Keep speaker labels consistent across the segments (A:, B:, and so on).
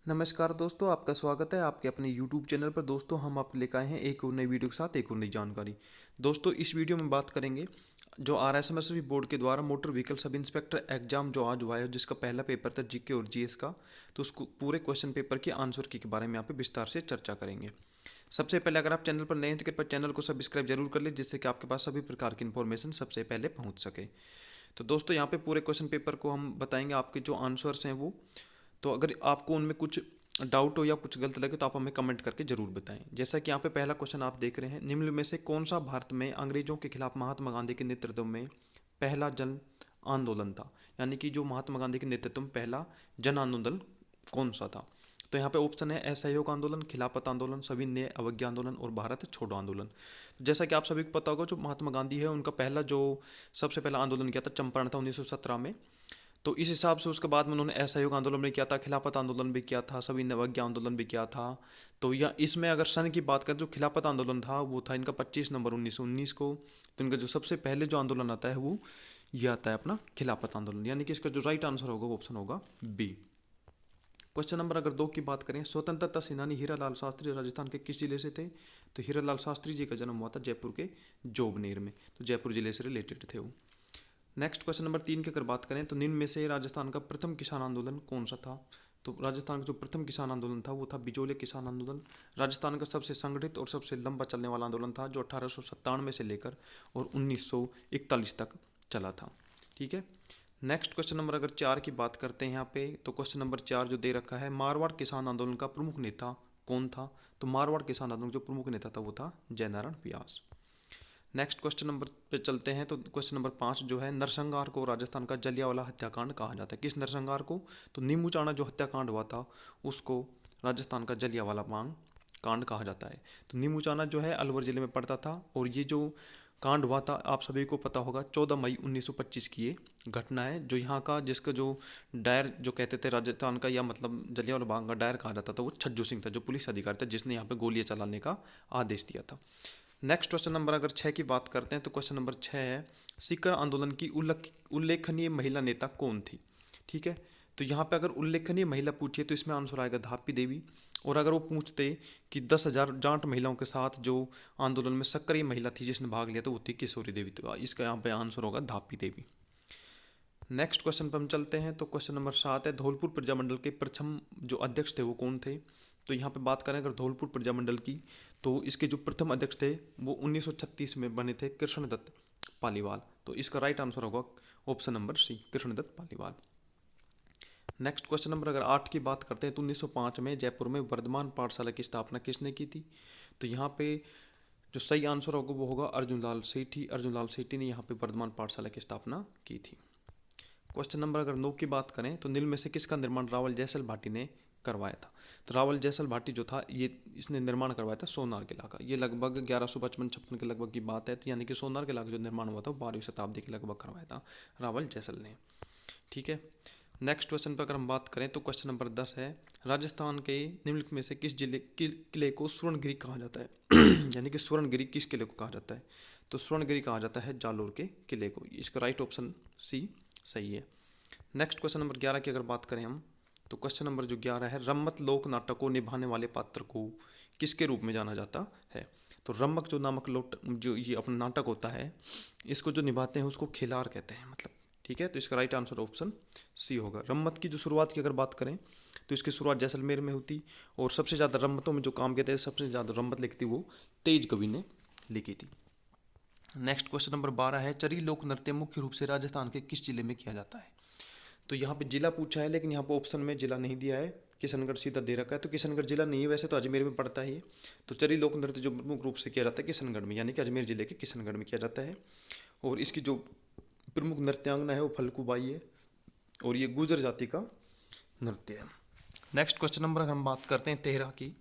A: नमस्कार दोस्तों, आपका स्वागत है आपके अपने यूट्यूब चैनल पर। दोस्तों, हम आपके लेकर आए हैं एक और नई वीडियो के साथ एक और नई जानकारी। दोस्तों, इस वीडियो में बात करेंगे जो आरएसएमएसबी बोर्ड के द्वारा motor vehicle sub inspector exam जो आज हुआ है, जिसका पहला पेपर था जीके और जीएस का। तो उसको पूरे क्वेश्चन पेपर के आंसर की के बारे में यहाँ पे विस्तार से चर्चा करेंगे। सबसे पहले अगर आप चैनल पर नए हैं तो कृपया चैनल को सब्सक्राइब जरूर कर ले, जिससे कि आपके पास सभी प्रकार की इन्फॉर्मेशन सबसे पहले पहुँच सके। तो दोस्तों, यहाँ पे पूरे क्वेश्चन पेपर को हम बताएंगे, आपके जो आंसर्स हैं वो। तो अगर आपको उनमें कुछ डाउट हो या कुछ गलत लगे तो आप हमें कमेंट करके जरूर बताएं। जैसा कि यहाँ पे पहला क्वेश्चन आप देख रहे हैं, निम्न में से कौन सा भारत में अंग्रेजों के खिलाफ महात्मा गांधी के नेतृत्व में पहला जन आंदोलन था। यानी कि जो महात्मा गांधी के नेतृत्व में पहला जन आंदोलन कौन सा था। तो यहाँ पे ऑप्शन है असहयोग आंदोलन, खिलाफत आंदोलन, सविनय अवज्ञा आंदोलन और भारत छोड़ो आंदोलन। जैसा कि आप सभी को पता होगा, जो महात्मा गांधी है उनका पहला जो सबसे पहला आंदोलन किया था चंपारण था 1917 में। तो इस हिसाब से उसके बाद में उन्होंने असहयोग आंदोलन भी किया था, खिलाफत आंदोलन भी किया था, सविनय अवज्ञा आंदोलन भी किया था। तो या इसमें अगर सन की बात करें, जो खिलाफत आंदोलन था वो था इनका 25 नवंबर 1919 को। तो इनका जो सबसे पहले जो आंदोलन आता है वो ये आता है अपना खिलाफत आंदोलन। यानी कि इसका जो राइट आंसर होगा वो ऑप्शन होगा बी। क्वेश्चन नंबर अगर 2 की बात करें, स्वतंत्रता सेनानी हीरालाल शास्त्री राजस्थान के किस जिले से थे। तो हीरालाल शास्त्री जी का जन्म हुआ था जयपुर के जोबनेर में। तो जयपुर जिले से रिलेटेड थे वो। नेक्स्ट क्वेश्चन नंबर 3 की अगर बात करें, तो निम्न में से राजस्थान का प्रथम किसान आंदोलन कौन सा था। तो राजस्थान का जो प्रथम किसान आंदोलन था वो था बिजोले किसान आंदोलन। राजस्थान का सबसे संगठित और सबसे लंबा चलने वाला आंदोलन था, जो 1897 से लेकर और 1941 तक चला था। ठीक है। नेक्स्ट क्वेश्चन नंबर अगर 4 की बात करते हैं यहाँ पे, तो क्वेश्चन नंबर 4 जो दे रखा है, मारवाड़ किसान आंदोलन का प्रमुख नेता कौन था। तो मारवाड़ किसान आंदोलन जो प्रमुख नेता था वो था जयनारायण व्यास। नेक्स्ट क्वेश्चन नंबर पे चलते हैं। तो क्वेश्चन नंबर 5 जो है, नरसंहार को राजस्थान का जलियांवाला हत्याकांड कहा जाता है। किस नरसंहार को। तो नीमूचाना जो हत्याकांड हुआ था उसको राजस्थान का जलियांवाला बाग कांड कहा जाता है। तो नीमूचाना जो है अलवर जिले में पड़ता था, और ये जो कांड हुआ था आप सभी को पता होगा, 14 मई 1925 की ये घटना है। जो यहाँ का जिसका जो डायर जो कहते थे राजस्थान का, या मतलब जलियांवाला बाग का डायर कहा जाता था, वो छज्जू सिंह था, जो पुलिस अधिकारी था जिसने यहाँ पे गोलियां चलाने का आदेश दिया था। नेक्स्ट क्वेश्चन नंबर अगर 6 की बात करते हैं, तो क्वेश्चन नंबर 6 है, सीकर आंदोलन की उल्लेखनीय महिला नेता कौन थी। ठीक है। तो यहाँ पे अगर उल्लेखनीय महिला पूछिए तो इसमें आंसर आएगा धापी देवी। और अगर वो पूछते कि 10,000 जाट महिलाओं के साथ जो आंदोलन में सक्रिय महिला थी जिसने भाग लिया, तो वो थी किशोरी देवी। तो इसका यहाँ पे आंसर होगा धापी देवी। नेक्स्ट क्वेश्चन पर हम चलते हैं। तो क्वेश्चन नंबर 7 है, धौलपुर प्रजामंडल के प्रथम जो अध्यक्ष थे वो कौन थे। तो यहाँ पे बात करें अगर धौलपुर प्रजामंडल की, तो इसके जो प्रथम अध्यक्ष थे वो 1936 में बने थे, कृष्णदत्त पालीवाल। तो इसका राइट आंसर होगा option number C, Krishnadutt Paliwal. Next question number अगर 8 की बात करते हैं, तो 1905 में जयपुर में वर्धमान पाठशाला की स्थापना किसने की थी। तो यहाँ पे जो सही आंसर होगा वो होगा अर्जुनलाल सेठी। अर्जुनलाल सेठी ने यहाँ पे वर्धमान पाठशाला की स्थापना की थी। क्वेश्चन नंबर अगर 9 की बात करें, तो निम्न में से किसका निर्माण रावल जैसल भाटी ने करवाया था। तो रावल जैसल भाटी जो था ये इसने निर्माण करवाया था सोनार किला का। ये लगभग 1155-56 के लगभग की बात है। तो यानी कि सोनार किला का जो निर्माण हुआ था वो 12वीं शताब्दी के लगभग करवाया था रावल जैसल ने। ठीक है। नेक्स्ट क्वेश्चन पर अगर हम बात करें, तो क्वेश्चन नंबर 10 है, राजस्थान के निम्नलिखित में से किस जिले किले को स्वर्णगिरी कहा जाता है। यानी कि स्वर्णगिरी किस किले को कहा जाता है। तो स्वर्णगिरी कहा जाता है जालोर के किले को। इसका राइट ऑप्शन सी सही है। नेक्स्ट क्वेश्चन नंबर 11 की अगर बात करें हम, तो क्वेश्चन नंबर जो 11 है, रम्मत लोक नाटक को निभाने वाले पात्र को किसके रूप में जाना जाता है। तो रम्मक जो नामक लोक जो ये अपना नाटक होता है, इसको जो निभाते हैं उसको खिलार कहते हैं मतलब। ठीक है। तो इसका राइट आंसर ऑप्शन सी होगा। रम्मत की जो शुरुआत की अगर बात करें, तो इसकी शुरुआत जैसलमेर में होती, और सबसे ज़्यादा रम्मतों में जो काम किया था, सबसे ज़्यादा रम्मत लिखी थी वो तेज कवि ने लिखी थी। नेक्स्ट क्वेश्चन नंबर 12 है, चरी लोक नृत्य मुख्य रूप से राजस्थान के किस जिले में किया जाता है। तो यहाँ पे जिला पूछा है, लेकिन यहाँ पे ऑप्शन में जिला नहीं दिया है, किशनगढ़ सीधा दे रखा है। तो किशनगढ़ जिला नहीं है, वैसे तो अजमेर में पड़ता है ये। तो चरी लोक नृत्य जो प्रमुख रूप से किया जाता है किशनगढ़ में, यानी कि अजमेर जिले के किशनगढ़ में किया जाता है। और इसकी जो प्रमुख नृत्यांगना है वो फल्गुबाई है, और ये गुर्जर जाति का नृत्य है। नेक्स्ट क्वेश्चन नंबर अगर हम बात करते हैं 13 की,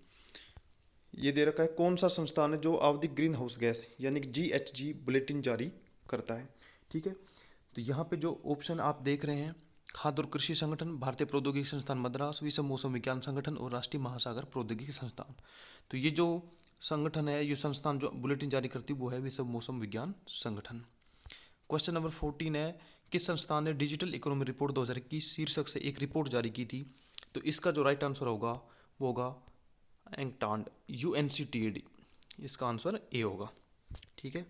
A: ये दे रखा है, कौन सा संस्थान है जो आवधिक ग्रीन हाउस गैस यानी कि GHG बुलेटिन जारी करता है। ठीक है। तो यहाँ पे जो ऑप्शन आप देख रहे हैं, खाद्य और कृषि संगठन, भारतीय प्रौद्योगिकी संस्थान मद्रास, विश्व मौसम विज्ञान संगठन और राष्ट्रीय महासागर प्रौद्योगिकी संस्थान। तो ये जो संगठन है, ये संस्थान जो बुलेटिन जारी करती है वो है विश्व मौसम विज्ञान संगठन। क्वेश्चन नंबर 14 है, किस संस्थान ने डिजिटल इकोनॉमी रिपोर्ट 2021 शीर्षक से एक रिपोर्ट जारी की थी। तो इसका जो राइट आंसर होगा वो होगा एंगटांड, UNCTAD, इसका आंसर ए होगा। ठीक है।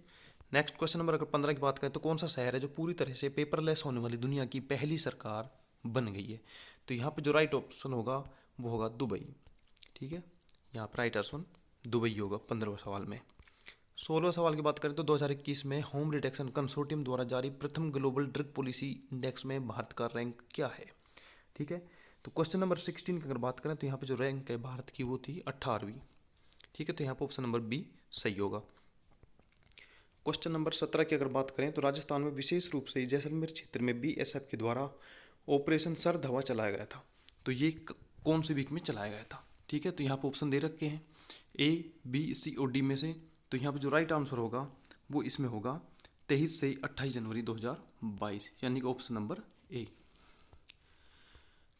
A: नेक्स्ट क्वेश्चन नंबर अगर 15 की बात करें तो कौन सा शहर है जो पूरी तरह से पेपरलेस होने वाली दुनिया की पहली सरकार बन गई है? तो यहाँ पे जो राइट ऑप्शन होगा वो होगा दुबई। ठीक है, यहाँ पर राइट आंसर दुबई होगा 15वें सवाल में। 16वें सवाल की बात करें तो 2021 में होम डिटेक्शन कंसोर्टियम द्वारा जारी प्रथम ग्लोबल ड्रग पॉलिसी इंडेक्स में भारत का रैंक क्या है? ठीक है, तो क्वेश्चन नंबर 16 की अगर बात करें तो यहाँ पे जो रैंक है भारत की वो थी 18वीं। ठीक है, तो यहाँ पे ऑप्शन नंबर बी सही होगा। क्वेश्चन नंबर 17 की अगर बात करें तो राजस्थान में विशेष रूप से जैसलमेर क्षेत्र में BSF के द्वारा ऑपरेशन सरद हवा चलाया गया था। तो ये कौन से वीक में चलाया गया था? ठीक है, तो यहाँ पे ऑप्शन दे रखे हैं A, B, C और D में से। तो यहाँ पे जो राइट आंसर होगा वो इसमें होगा 23 से 28 जनवरी 2022, यानी कि option number A.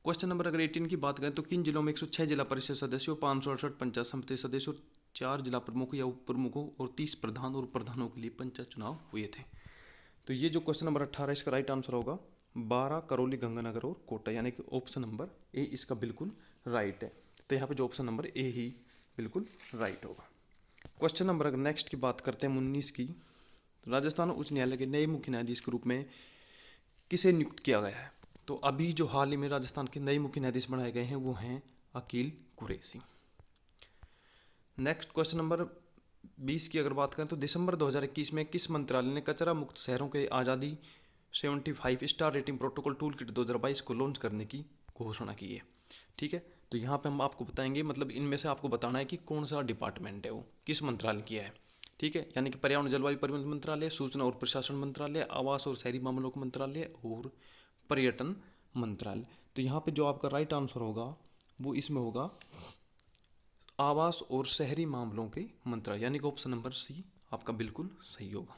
A: Question number अगर 18 की बात करें तो किन जिलों में 106 जिला परिषद सदस्यों, 568 पंचायत समिति सदस्यों, 4 जिला प्रमुखों या उप प्रमुखों और 30 प्रधान और प्रधानों के लिए पंचायत चुनाव हुए थे? तो ये जो क्वेश्चन नंबर 18 इसका राइट आंसर होगा 12, करौली, गंगानगर और कोटा, यानी कि ऑप्शन नंबर ए इसका बिल्कुल राइट है। तो यहाँ पे जो ऑप्शन नंबर ए ही बिल्कुल राइट होगा। क्वेश्चन नंबर अगर नेक्स्ट की बात करते हैं 19 की, राजस्थान उच्च न्यायालय के नए मुख्य न्यायाधीश के रूप में किसे नियुक्त किया गया है? तो अभी जो हाल ही में राजस्थान के नए मुख्य न्यायाधीश बनाए गए हैं वो हैं Aqeel Qureshi. Next question number 20 की अगर बात करें तो दिसंबर 2021 में किस मंत्रालय ने कचरा मुक्त शहरों के आज़ादी 75 star rating protocol tool kit 2022 को लॉन्च करने की घोषणा की है? ठीक है, तो यहाँ पे हम आपको बताएंगे, मतलब इनमें से आपको बताना है कि कौन सा डिपार्टमेंट है वो, किस मंत्रालय किया है। ठीक है, यानी कि पर्यावरण जलवायु परिवर्तन मंत्रालय, सूचना और प्रशासन मंत्रालय, आवास और शहरी मामलों का मंत्रालय और पर्यटन मंत्रालय। तो यहाँ पे जो आपका राइट आंसर होगा वो इसमें होगा आवास और शहरी मामलों के मंत्रालय, यानी कि ऑप्शन नंबर सी आपका बिल्कुल सही होगा।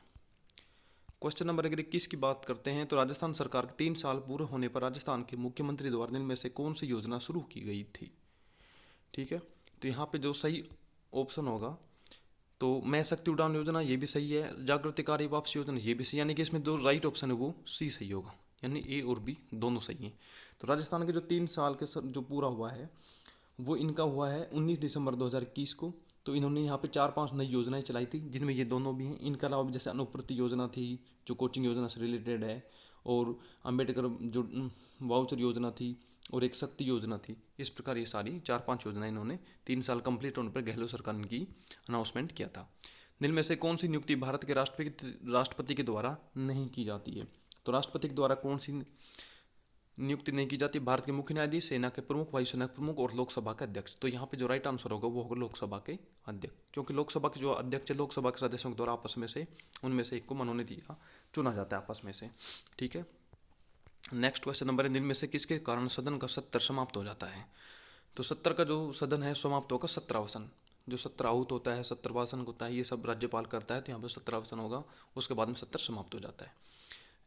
A: क्वेश्चन नंबर अगर 21 की बात करते हैं तो राजस्थान सरकार के 3 साल पूरे होने पर राजस्थान के मुख्यमंत्री द्वारा निम्न में से कौन सी योजना शुरू की गई थी? ठीक है, तो यहाँ पे जो सही ऑप्शन होगा तो मैं शक्ति उड़ान योजना, ये भी सही है, जागृतिकारी वापसी योजना, ये भी सही, यानी कि इसमें जो राइट ऑप्शन है वो सी सही होगा, यानी ए और बी दोनों सही हैं। तो राजस्थान के जो 3 साल के जो पूरा हुआ है वो इनका हुआ है 19 दिसंबर 2021 को। तो इन्होंने यहाँ पे 4-5 नई योजनाएं चलाई थी जिनमें ये दोनों भी हैं। इनके अलावा भी जैसे अनुप्रति योजना थी जो कोचिंग योजना से रिलेटेड है, और अम्बेडकर जो वाउचर योजना थी, और एक शक्ति योजना थी। इस प्रकार ये सारी 4-5 योजनाएं इन्होंने 3 साल कंप्लीट होने पर गहलोत सरकार ने की अनाउंसमेंट किया था। निम्न में से कौन सी नियुक्ति भारत के राष्ट्रपति के द्वारा नहीं की जाती है? तो राष्ट्रपति के द्वारा कौन सी नियुक्ति नहीं की जाती? भारत के मुख्य न्यायाधीश, सेना के प्रमुख, वायुसेना के प्रमुख और लोकसभा के अध्यक्ष। तो यहाँ पे जो राइट आंसर होगा वो होगा लोकसभा के अध्यक्ष, क्योंकि लोकसभा के जो अध्यक्ष है लोकसभा के सदस्यों के द्वारा आपस में से उनमें से एक को मनोनीत या चुना जाता है आपस में से। ठीक है, नेक्स्ट क्वेश्चन नंबर है निम्न में से किसके कारण सदन का सत्र समाप्त हो जाता है? तो सत्र का जो सदन है समाप्त होगा सत्रावसन, जो सत्राहुत होता है, सत्रवासन होता है, ये सब राज्यपाल करता है। तो यहाँ पर सत्रावसन होगा, उसके बाद में सत्र समाप्त हो जाता है।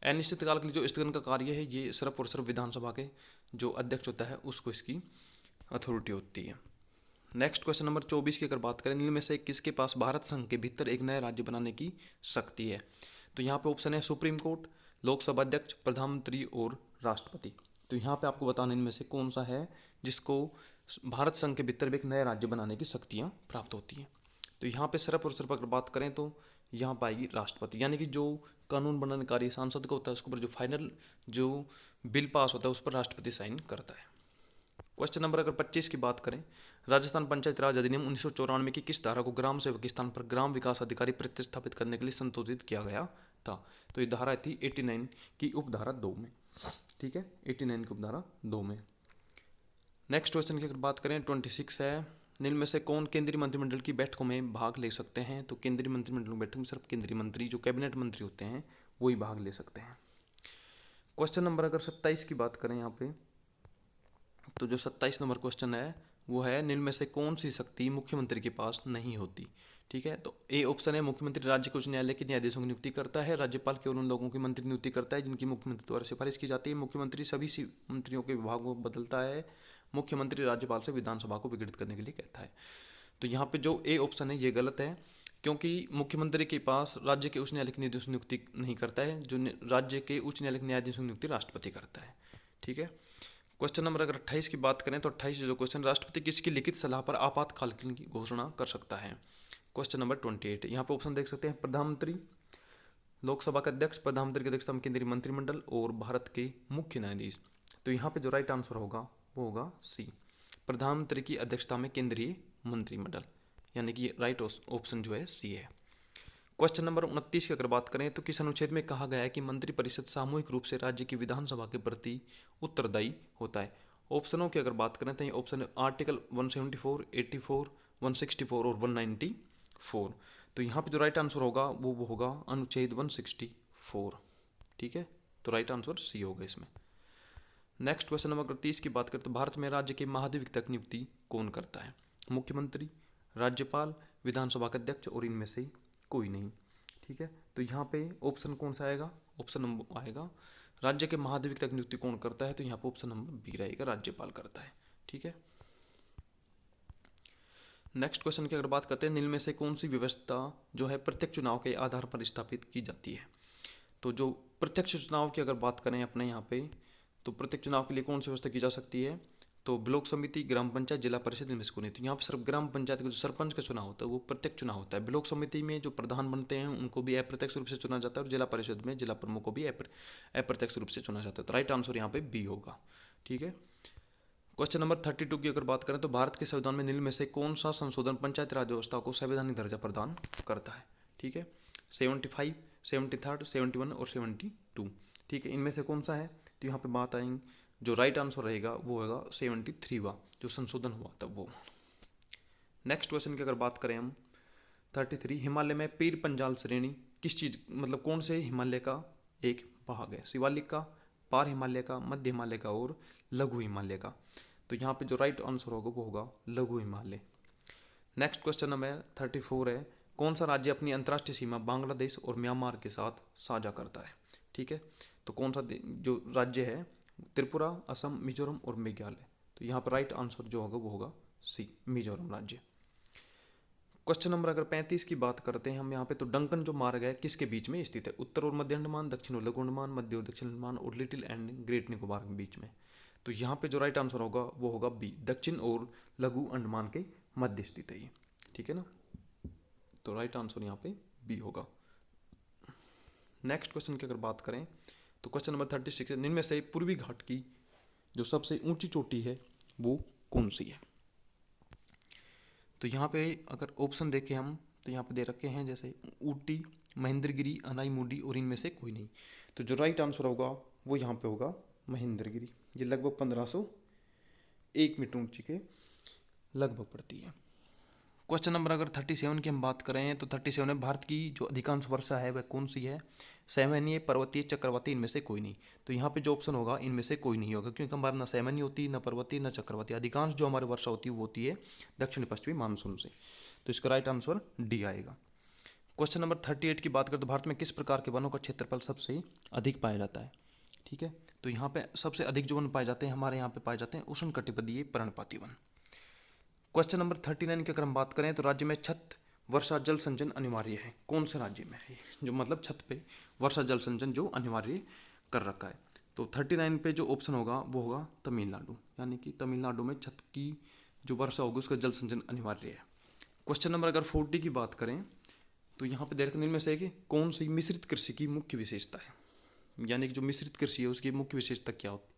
A: अनिश्चितकाल के लिए जो स्थगन का कार्य है ये सिर्फ और सिर्फ विधानसभा के जो अध्यक्ष होता है उसको इसकी अथॉरिटी होती है। नेक्स्ट क्वेश्चन नंबर 24 की अगर बात करें, इनमें से किसके पास भारत संघ के भीतर एक नया राज्य बनाने की शक्ति है? तो यहाँ पे ऑप्शन है सुप्रीम कोर्ट, लोकसभा अध्यक्ष, प्रधानमंत्री और राष्ट्रपति। तो यहाँ पे आपको बताना इनमें से कौन सा है जिसको भारत संघ के भीतर एक नया राज्य बनाने की शक्तियाँ प्राप्त होती हैं। तो यहाँ पे सिर्फ और सिर्फ अगर बात करें तो यहाँ पाएगी राष्ट्रपति, यानी कि जो कानून बनाने कार्य सांसद का होता है उसके ऊपर जो फाइनल जो बिल पास होता है उस पर राष्ट्रपति साइन करता है। क्वेश्चन नंबर अगर 25 की बात करें, राजस्थान पंचायत राज अधिनियम 1994 की किस धारा को ग्राम सेवक के स्थान पर ग्राम विकास अधिकारी प्रतिस्थापित करने के लिए संशोधित किया गया था? तो ये धारा थी 89 की उपधारा 2 में। ठीक है, 89 की उपधारा 2 में। नेक्स्ट क्वेश्चन की अगर बात करें 26 है, निम्न में से कौन केंद्रीय मंत्रिमंडल की बैठकों में भाग ले सकते हैं? तो केंद्रीय मंत्रिमंडल की बैठक में सिर्फ केंद्रीय मंत्री जो कैबिनेट मंत्री होते हैं वही भाग ले सकते हैं। क्वेश्चन नंबर अगर 27 की बात करें यहाँ पे, तो जो 27 नंबर क्वेश्चन है वो है निम्न में से कौन सी शक्ति मुख्यमंत्री के पास नहीं होती? ठीक है, तो ए ऑप्शन है मुख्यमंत्री राज्य के उच्च न्यायालय के न्यायाधीशों की नियुक्ति करता है, राज्यपाल केवल उन लोगों की मंत्री नियुक्ति करता है जिनकी मुख्यमंत्री द्वारा सिफारिश की जाती है, मुख्यमंत्री सभी मंत्रियों के विभागों को बदलता है, मुख्यमंत्री राज्यपाल से विधानसभा को विघटित करने के लिए कहता है। तो यहाँ पे जो ए ऑप्शन है ये गलत है, क्योंकि मुख्यमंत्री के पास राज्य के उच्च न्यायालय के न्यायाधीश नियुक्ति नहीं करता है, जो राज्य के उच्च न्यायालय के न्यायाधीशों की नियुक्ति राष्ट्रपति करता है। ठीक है, क्वेश्चन नंबर अगर 28 की बात करें तो 28 जो क्वेश्चन, राष्ट्रपति किसकी लिखित सलाह पर आपातकाल की घोषणा कर सकता है। क्वेश्चन नंबर 28, यहाँ पे ऑप्शन देख सकते हैं, प्रधानमंत्री, लोकसभा के अध्यक्ष, प्रधानमंत्री की अध्यक्षता में केंद्रीय मंत्रिमंडल और भारत के मुख्य न्यायाधीश। तो यहाँ पे जो राइट आंसर होगा वो होगा सी, प्रधानमंत्री की अध्यक्षता में केंद्रीय मंत्रिमंडल, यानी कि राइट ऑप्शन जो है सी है। क्वेश्चन नंबर 29 की अगर बात करें तो किस अनुच्छेद में कहा गया है कि मंत्रिपरिषद सामूहिक रूप से राज्य की विधानसभा के प्रति उत्तरदायी होता है। ऑप्शनों की अगर बात करें तो ये ऑप्शन है आर्टिकल 174, 84, 164 और 194। तो यहाँ पे जो राइट आंसर होगा वो होगा अनुच्छेद 164। ठीक है, तो राइट आंसर सी होगा इसमें। नेक्स्ट क्वेश्चन नंबर 30 की बात करें तो भारत में राज्य के महाधिवक्ता की नियुक्ति कौन करता है। मुख्यमंत्री, राज्यपाल, विधानसभा का अध्यक्ष और इनमें से कोई नहीं। ठीक है, तो यहाँ पे ऑप्शन कौन सा आएगा, ऑप्शन नंबर आएगा राज्य के महाधिवक्ता की नियुक्ति कौन करता है, तो यहाँ पे ऑप्शन नंबर बी रहेगा, राज्यपाल करता है। ठीक है, नेक्स्ट क्वेश्चन की अगर बात करते हैं, निम्न में से कौन सी व्यवस्था जो है प्रत्यक्ष चुनाव के आधार पर स्थापित की जाती है। तो जो प्रत्यक्ष चुनाव की अगर बात करें अपने यहाँ पे, तो प्रत्यक्ष चुनाव के लिए कौन सी व्यवस्था की जा सकती है, तो ब्लॉक समिति, ग्राम पंचायत, जिला परिषद, इनमें से कोई नहीं। तो यहाँ पर सिर्फ ग्राम पंचायत का जो सरपंच का चुनाव होता है वो प्रत्यक्ष चुनाव होता है। ब्लॉक समिति में जो प्रधान बनते हैं उनको भी अप्रत्यक्ष रूप से चुना जाता है, और जिला परिषद में जिला प्रमुख को भी अप्रत्यक्ष रूप से चुना जाता है। तो राइट आंसर यहाँ पे बी होगा। ठीक है, क्वेश्चन नंबर 32 की अगर बात करें तो भारत के संविधान में निम्न में से कौन सा संशोधन पंचायत राज व्यवस्था को संवैधानिक दर्जा प्रदान करता है। ठीक है, 75, 73, 71 और 72। ठीक है, इनमें से कौन सा है, तो यहाँ पे बात आएंगे, जो राइट आंसर रहेगा वो होगा 73वां, जो संशोधन हुआ तब वो। नेक्स्ट क्वेश्चन की अगर बात करें हम 33, हिमालय में पीर पंजाल श्रेणी किस चीज़, मतलब कौन से हिमालय का एक भाग है। शिवालिक का, पार हिमालय का, मध्य हिमालय का और लघु हिमालय का। तो यहाँ पे जो राइट आंसर होगा वो होगा लघु हिमालय। नेक्स्ट क्वेश्चन नंबर 34 है, कौन सा राज्य अपनी अंतर्राष्ट्रीय सीमा बांग्लादेश और म्यांमार के साथ साझा करता है। ठीक है, तो कौन सा जो राज्य है, त्रिपुरा, असम, मिजोरम और मेघालय। तो यहाँ पर राइट आंसर जो होगा वो होगा सी, मिजोरम राज्य। क्वेश्चन नंबर अगर 35 की बात करते हैं हम यहाँ पे, तो डंकन जो मार्ग है किसके बीच में स्थित है। उत्तर और मध्य अंडमान, दक्षिण और लघु अंडमान, मध्य और दक्षिण अंडमान और लिटिल एंड ग्रेट निकोबार के बीच में। तो यहाँ पे जो राइट आंसर होगा वो होगा बी, दक्षिण और लघु अंडमान के मध्य स्थित है ये। ठीक है ना, तो राइट आंसर यहाँ पे बी होगा। नेक्स्ट क्वेश्चन की अगर बात करें तो क्वेश्चन नंबर 36 है, निम्न में से पूर्वी घाट की जो सबसे ऊंची चोटी है वो कौन सी है। तो यहाँ पे अगर ऑप्शन देखें हम तो यहाँ पे दे रखे हैं जैसे ऊटी, महेंद्रगिरी, अनाईमुडी और इनमें से कोई नहीं। तो जो राइट आंसर होगा वो यहाँ पे होगा महेंद्रगिरी। ये लगभग 1501 मीटर ऊंची के लगभग पड़ती है। क्वेश्चन नंबर अगर 37 की हम बात करें तो 37 में भारत की जो अधिकांश वर्षा है वह कौन सी है। सैमनीय, पर्वतीय, चक्रवाती, इनमें से कोई नहीं। तो यहाँ पे जो ऑप्शन होगा इनमें से कोई नहीं होगा, क्योंकि हमारे ना सैमनीय होती, ना पर्वतीय, ना चक्रवाती। अधिकांश जो हमारी वर्षा होती है वो होती है दक्षिण पश्चिमी मानसून से। तो इसका राइट आंसर डी आएगा। क्वेश्चन नंबर 38 की बात करें तो भारत में किस प्रकार के वनों का क्षेत्रफल सबसे अधिक पाया जाता है। ठीक है, तो यहाँ पे सबसे अधिक जो वन पाए जाते हैं हमारे यहाँ पे पाए जाते हैं उष्णकटिबंधीय पर्णपाती वन। क्वेश्चन नंबर 39 की अगर हम बात करें तो राज्य में छत वर्षा जल संचयन अनिवार्य है। कौन से राज्य में है जो मतलब छत पे वर्षा जल संचयन जो अनिवार्य कर रखा है। तो 39 पे जो ऑप्शन होगा वो होगा तमिलनाडु, यानी कि तमिलनाडु में छत की जो वर्षा होगी उसका जल संचयन अनिवार्य है। क्वेश्चन नंबर अगर 40 की बात करें तो यहाँ पे देखने में से कि कौन सी मिश्रित कृषि की मुख्य विशेषता है, यानी कि जो मिश्रित कृषि है उसकी मुख्य विशेषता क्या होती है।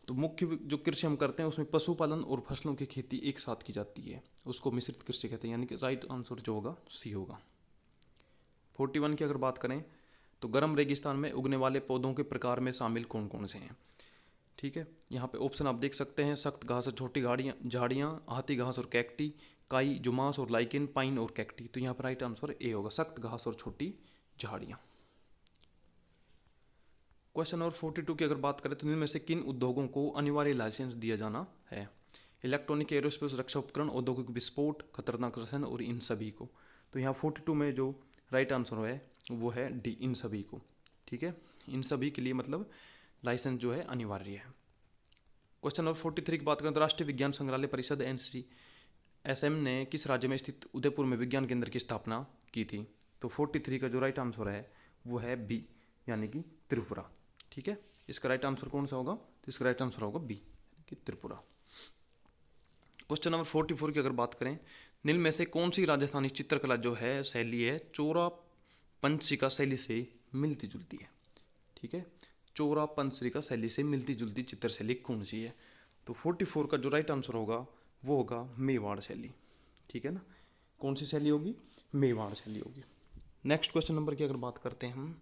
A: तो मुख्य जो कृषि हम करते हैं उसमें पशुपालन और फसलों की खेती एक साथ की जाती है, उसको मिश्रित कृषि कहते हैं, यानी कि राइट आंसर जो होगा सी होगा। 41 की अगर बात करें तो गर्म रेगिस्तान में उगने वाले पौधों के प्रकार में शामिल कौन कौन से हैं। ठीक है, यहाँ पे ऑप्शन आप देख सकते हैं, सख्त घास और छोटी झाड़ियाँ, हाथी घास और कैक्टी, काई, जुमास और लाइकेन, पाइन और कैक्टी। तो यहाँ पर राइट आंसर ए होगा, सख्त घास और छोटी झाड़ियाँ। क्वेश्चन नंबर 42 की अगर बात करें तो इनमें में से किन उद्योगों को अनिवार्य लाइसेंस दिया जाना है। इलेक्ट्रॉनिक, एरोस्पेस, रक्षा उपकरण, औद्योगिक विस्फोट, खतरनाक रसायन और इन सभी को। तो यहाँ 42 में जो राइट आंसर है वो है डी, इन सभी को। ठीक है, इन सभी के लिए मतलब लाइसेंस जो है अनिवार्य है। क्वेश्चन नंबर 43 की बात करें तो राष्ट्रीय विज्ञान संग्रहालय परिषद NCSM ने किस राज्य में स्थित उदयपुर में विज्ञान केंद्र की स्थापना की थी। तो 43 का जो राइट आंसर है वो है बी, यानी कि त्रिपुरा। ठीक है, इसका राइट आंसर कौन सा होगा? तो इसका राइट आंसर होगा बी, कि त्रिपुरा। क्वेश्चन नंबर 44 की अगर बात करें, निम्न में से कौन सी राजस्थानी चित्रकला जो है शैली है चोरा पंचशिका शैली से मिलती जुलती है? ठीक है, चोरा पंचशिका शैली से मिलती जुलती चित्र शैली कौन सी है? तो 44 का जो राइट आंसर होगा वो होगा मेवाड़ शैली। ठीक है ना, कौन सी शैली होगी? मेवाड़ शैली होगी। नेक्स्ट क्वेश्चन नंबर की अगर बात करते हैं हम,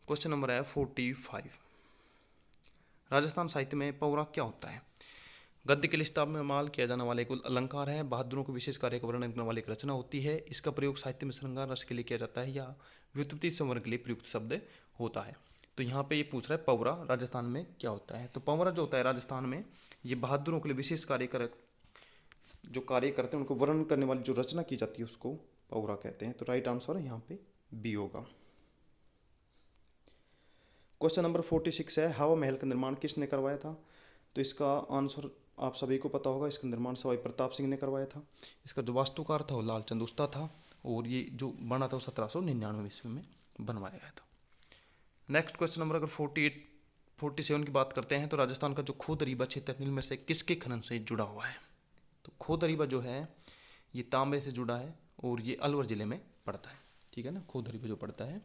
A: क्वेश्चन नंबर है 45। राजस्थान साहित्य में पौरा क्या होता है? गद्य के लिए इस्तेमाल किया जाने वाला एक अलंकार है, बहादुरों को विशेष कार्य का वर्णन करने वाली एक रचना होती है। इसका प्रयोग साहित्य में श्रृंगार रस के लिए किया जाता है या व्युत्पत्ति संवरण के लिए प्रयुक्त शब्द होता है। तो यहाँ पे ये पूछ रहा है पौरा राजस्थान में क्या होता है? तो पौरा जो होता है राजस्थान में, ये बहादुरों के लिए विशेष जो कार्य करते हैं उनको वर्णन करने वाली जो रचना की जाती है उसको पौरा कहते हैं। तो राइट आंसर यहाँ पे बी होगा। क्वेश्चन नंबर 46 है, हवा महल का निर्माण किसने करवाया था? तो इसका आंसर आप सभी को पता होगा, इसका निर्माण सवाई प्रताप सिंह ने करवाया था। इसका जो वास्तुकार था वो लालचंद उस्ता था, और ये जो बना था वो 1799 ईस्वी में बनवाया गया था। नेक्स्ट क्वेश्चन नंबर अगर 47 की बात करते हैं, तो राजस्थान का जो खोदरीबा क्षेत्र निम्न में से किसके खनन से जुड़ा हुआ है? तो खोदरीबा जो है ये तांबे से जुड़ा है और ये अलवर जिले में पड़ता है। ठीक है ना, खोदरीबा जो पड़ता है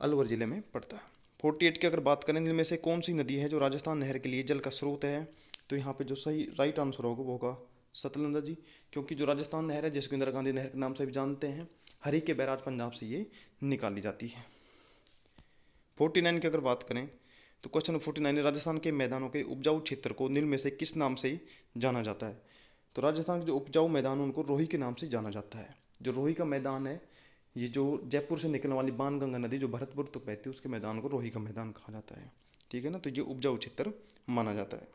A: अलवर जिले में पड़ता है। 48 की अगर बात करें, इनमें से कौन सी नदी है जो राजस्थान नहर के लिए जल का स्रोत है? तो यहाँ पे जो सही राइट आंसर होगा वो होगा सतलुज नदी, क्योंकि जो राजस्थान नहर है जिसको इंदिरा गांधी नहर के नाम से भी जानते हैं, हरी के बैराज पंजाब से ये निकाली जाती है। 49 की अगर बात करें, तो क्वेश्चन 49 राजस्थान के मैदानों के उपजाऊ क्षेत्र को निम्न में से किस नाम से जाना जाता है? तो राजस्थान के जो उपजाऊ मैदान उनको रोही के नाम से जाना जाता है। जो रोही का मैदान है, ये जो जयपुर से निकलने वाली बाणगंगा नदी जो भरतपुर तक बहती है उसके मैदान को रोही का मैदान कहा जाता है। ठीक है ना, तो ये उपजाऊ क्षेत्र माना जाता है।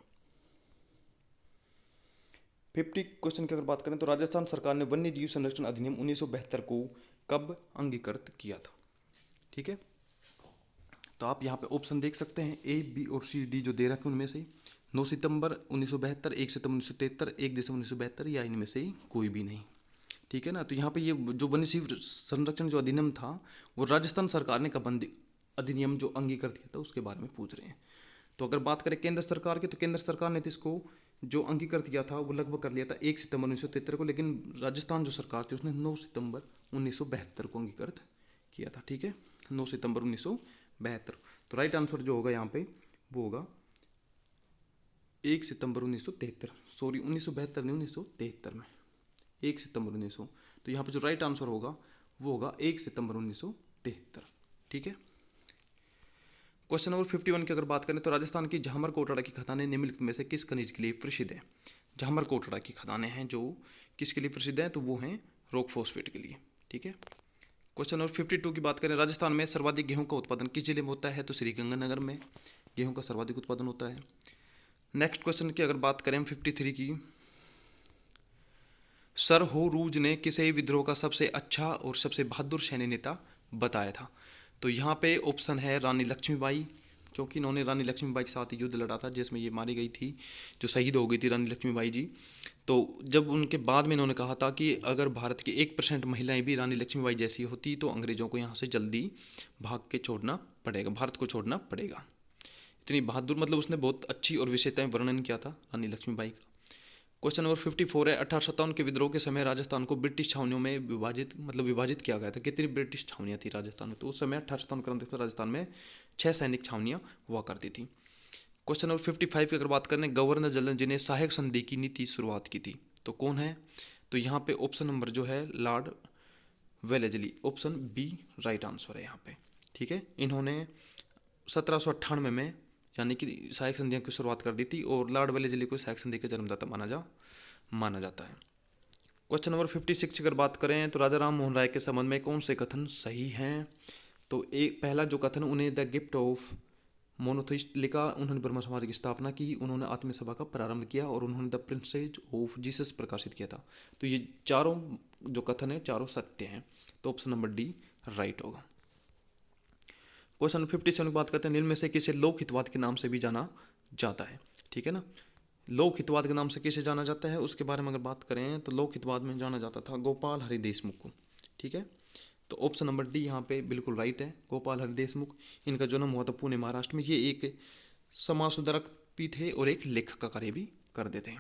A: 50 क्वेश्चन की अगर बात करें, तो राजस्थान सरकार ने वन्य जीव संरक्षण अधिनियम 1972 को कब अंगीकृत किया था? ठीक है, तो आप यहाँ पे ऑप्शन देख सकते हैं, ए, बी और सी, डी जो दे रखे उनमें से 9 सितंबर 1972, 1 सितंबर 1973, 1 दिसंबर 1972 या इनमें से कोई भी नहीं। ठीक है ना, तो यहाँ पे ये जो वन्य जीव संरक्षण जो अधिनियम था वो राजस्थान सरकार ने कब अधिनियम जो अंगीकृत किया था उसके बारे में पूछ रहे हैं। तो अगर बात करें केंद्र सरकार की, तो केंद्र सरकार ने तो इसको जो अंगीकृत किया था वो लगभग कर लिया था 1 सितंबर 1973 को, लेकिन राजस्थान जो सरकार थी उसने 9 सितंबर 1972 को अंगीकृत किया था। ठीक है, 9 सितंबर 1972। तो राइट आंसर जो होगा यहाँ पे वो होगा 1 सितंबर 1973, सॉरी 1972 नहीं 1973 में 1 सितंबर 1900। तो यहाँ पे जो राइट आंसर होगा वो होगा 1 सितंबर 1973। ठीक है, क्वेश्चन नंबर 51 की अगर बात करें, तो राजस्थान की झामर कोटड़ा की खदानें निम्नलिखित में से किस खनिज के लिए प्रसिद्ध है? झामर कोटड़ा की खदानें हैं जो किसके लिए प्रसिद्ध हैं? तो वो हैं रॉक फॉस्फेट के लिए। ठीक है, क्वेश्चन नंबर 52 की बात करें, राजस्थान में सर्वाधिक गेहूं का उत्पादन किस जिले में होता है? तो श्रीगंगानगर में गेहूं का सर्वाधिक उत्पादन होता है। नेक्स्ट क्वेश्चन की अगर बात करें 53 की, सर होरूज ने किसे विद्रोह का सबसे अच्छा और सबसे बहादुर सैन्य नेता बताया था? तो यहाँ पे ऑप्शन है रानी लक्ष्मीबाई, क्योंकि इन्होंने रानी लक्ष्मीबाई के साथ युद्ध लड़ा था जिसमें ये मारी गई थी, जो शहीद हो गई थी रानी लक्ष्मीबाई जी। तो जब उनके बाद में इन्होंने कहा था कि अगर भारत की 1% महिलाएं भी रानी लक्ष्मीबाई जैसी होती तो अंग्रेजों को यहाँ से जल्दी भाग के छोड़ना पड़ेगा, भारत को छोड़ना पड़ेगा। इतनी बहादुर, मतलब उसने बहुत अच्छी और विशेषताएं वर्णन किया था रानी लक्ष्मीबाई का। क्वेश्चन नंबर 54 है, 1857 के विद्रोह के समय राजस्थान को ब्रिटिश छावनियों में विभाजित किया गया था। कितनी ब्रिटिश छावनियाँ थी राजस्थान में? तो उस समय 1857 क्रांति में राजस्थान में 6 सैनिक छावनियाँ हुआ करती थी। क्वेश्चन नंबर 55 की अगर बात करें, गवर्नर जनरल जिन्हें सहायक संधि की नीति शुरुआत की थी तो कौन है? तो यहाँ पे ऑप्शन नंबर जो है Lord Wellesley, option B right answer है यहाँ पे। ठीक है, इन्होंने 1798 में यानी कि सहायक संधियों की शुरुआत कर दी थी और लॉर्ड वेलेस्ली को सहायक संधि का जन्मदाता माना जाता है। क्वेश्चन नंबर 56 की अगर बात करें, तो राजा राम मोहन राय के संबंध में कौन से कथन सही हैं? तो एक पहला जो कथन, उन्हें द गिफ्ट ऑफ मोनोथिस्ट लिखा, उन्होंने ब्रह्म समाज की स्थापना की, उन्होंने आत्मीय सभा का प्रारंभ किया और उन्होंने द प्रिंसेज ऑफ जीसस प्रकाशित किया था। तो ये चारों जो कथन है चारों सत्य हैं, तो ऑप्शन नंबर डी राइट होगा। क्वेश्चन 57 की बात करते हैं, निम्न में से किसे लोक हितवाद के नाम से भी जाना जाता है? ठीक है ना, लोक हितवाद के नाम से किसे जाना जाता है उसके बारे में अगर बात करें, तो लोक हितवाद में जाना जाता था गोपाल हरि देशमुख को। ठीक है, तो ऑप्शन नंबर डी यहाँ पे बिल्कुल राइट है। गोपाल हरि देशमुख, इनका जन्म हुआ था पुणे महाराष्ट्र में। ये एक समाज सुधारक भी थे और एक लेखक का कार्य भी करते थे।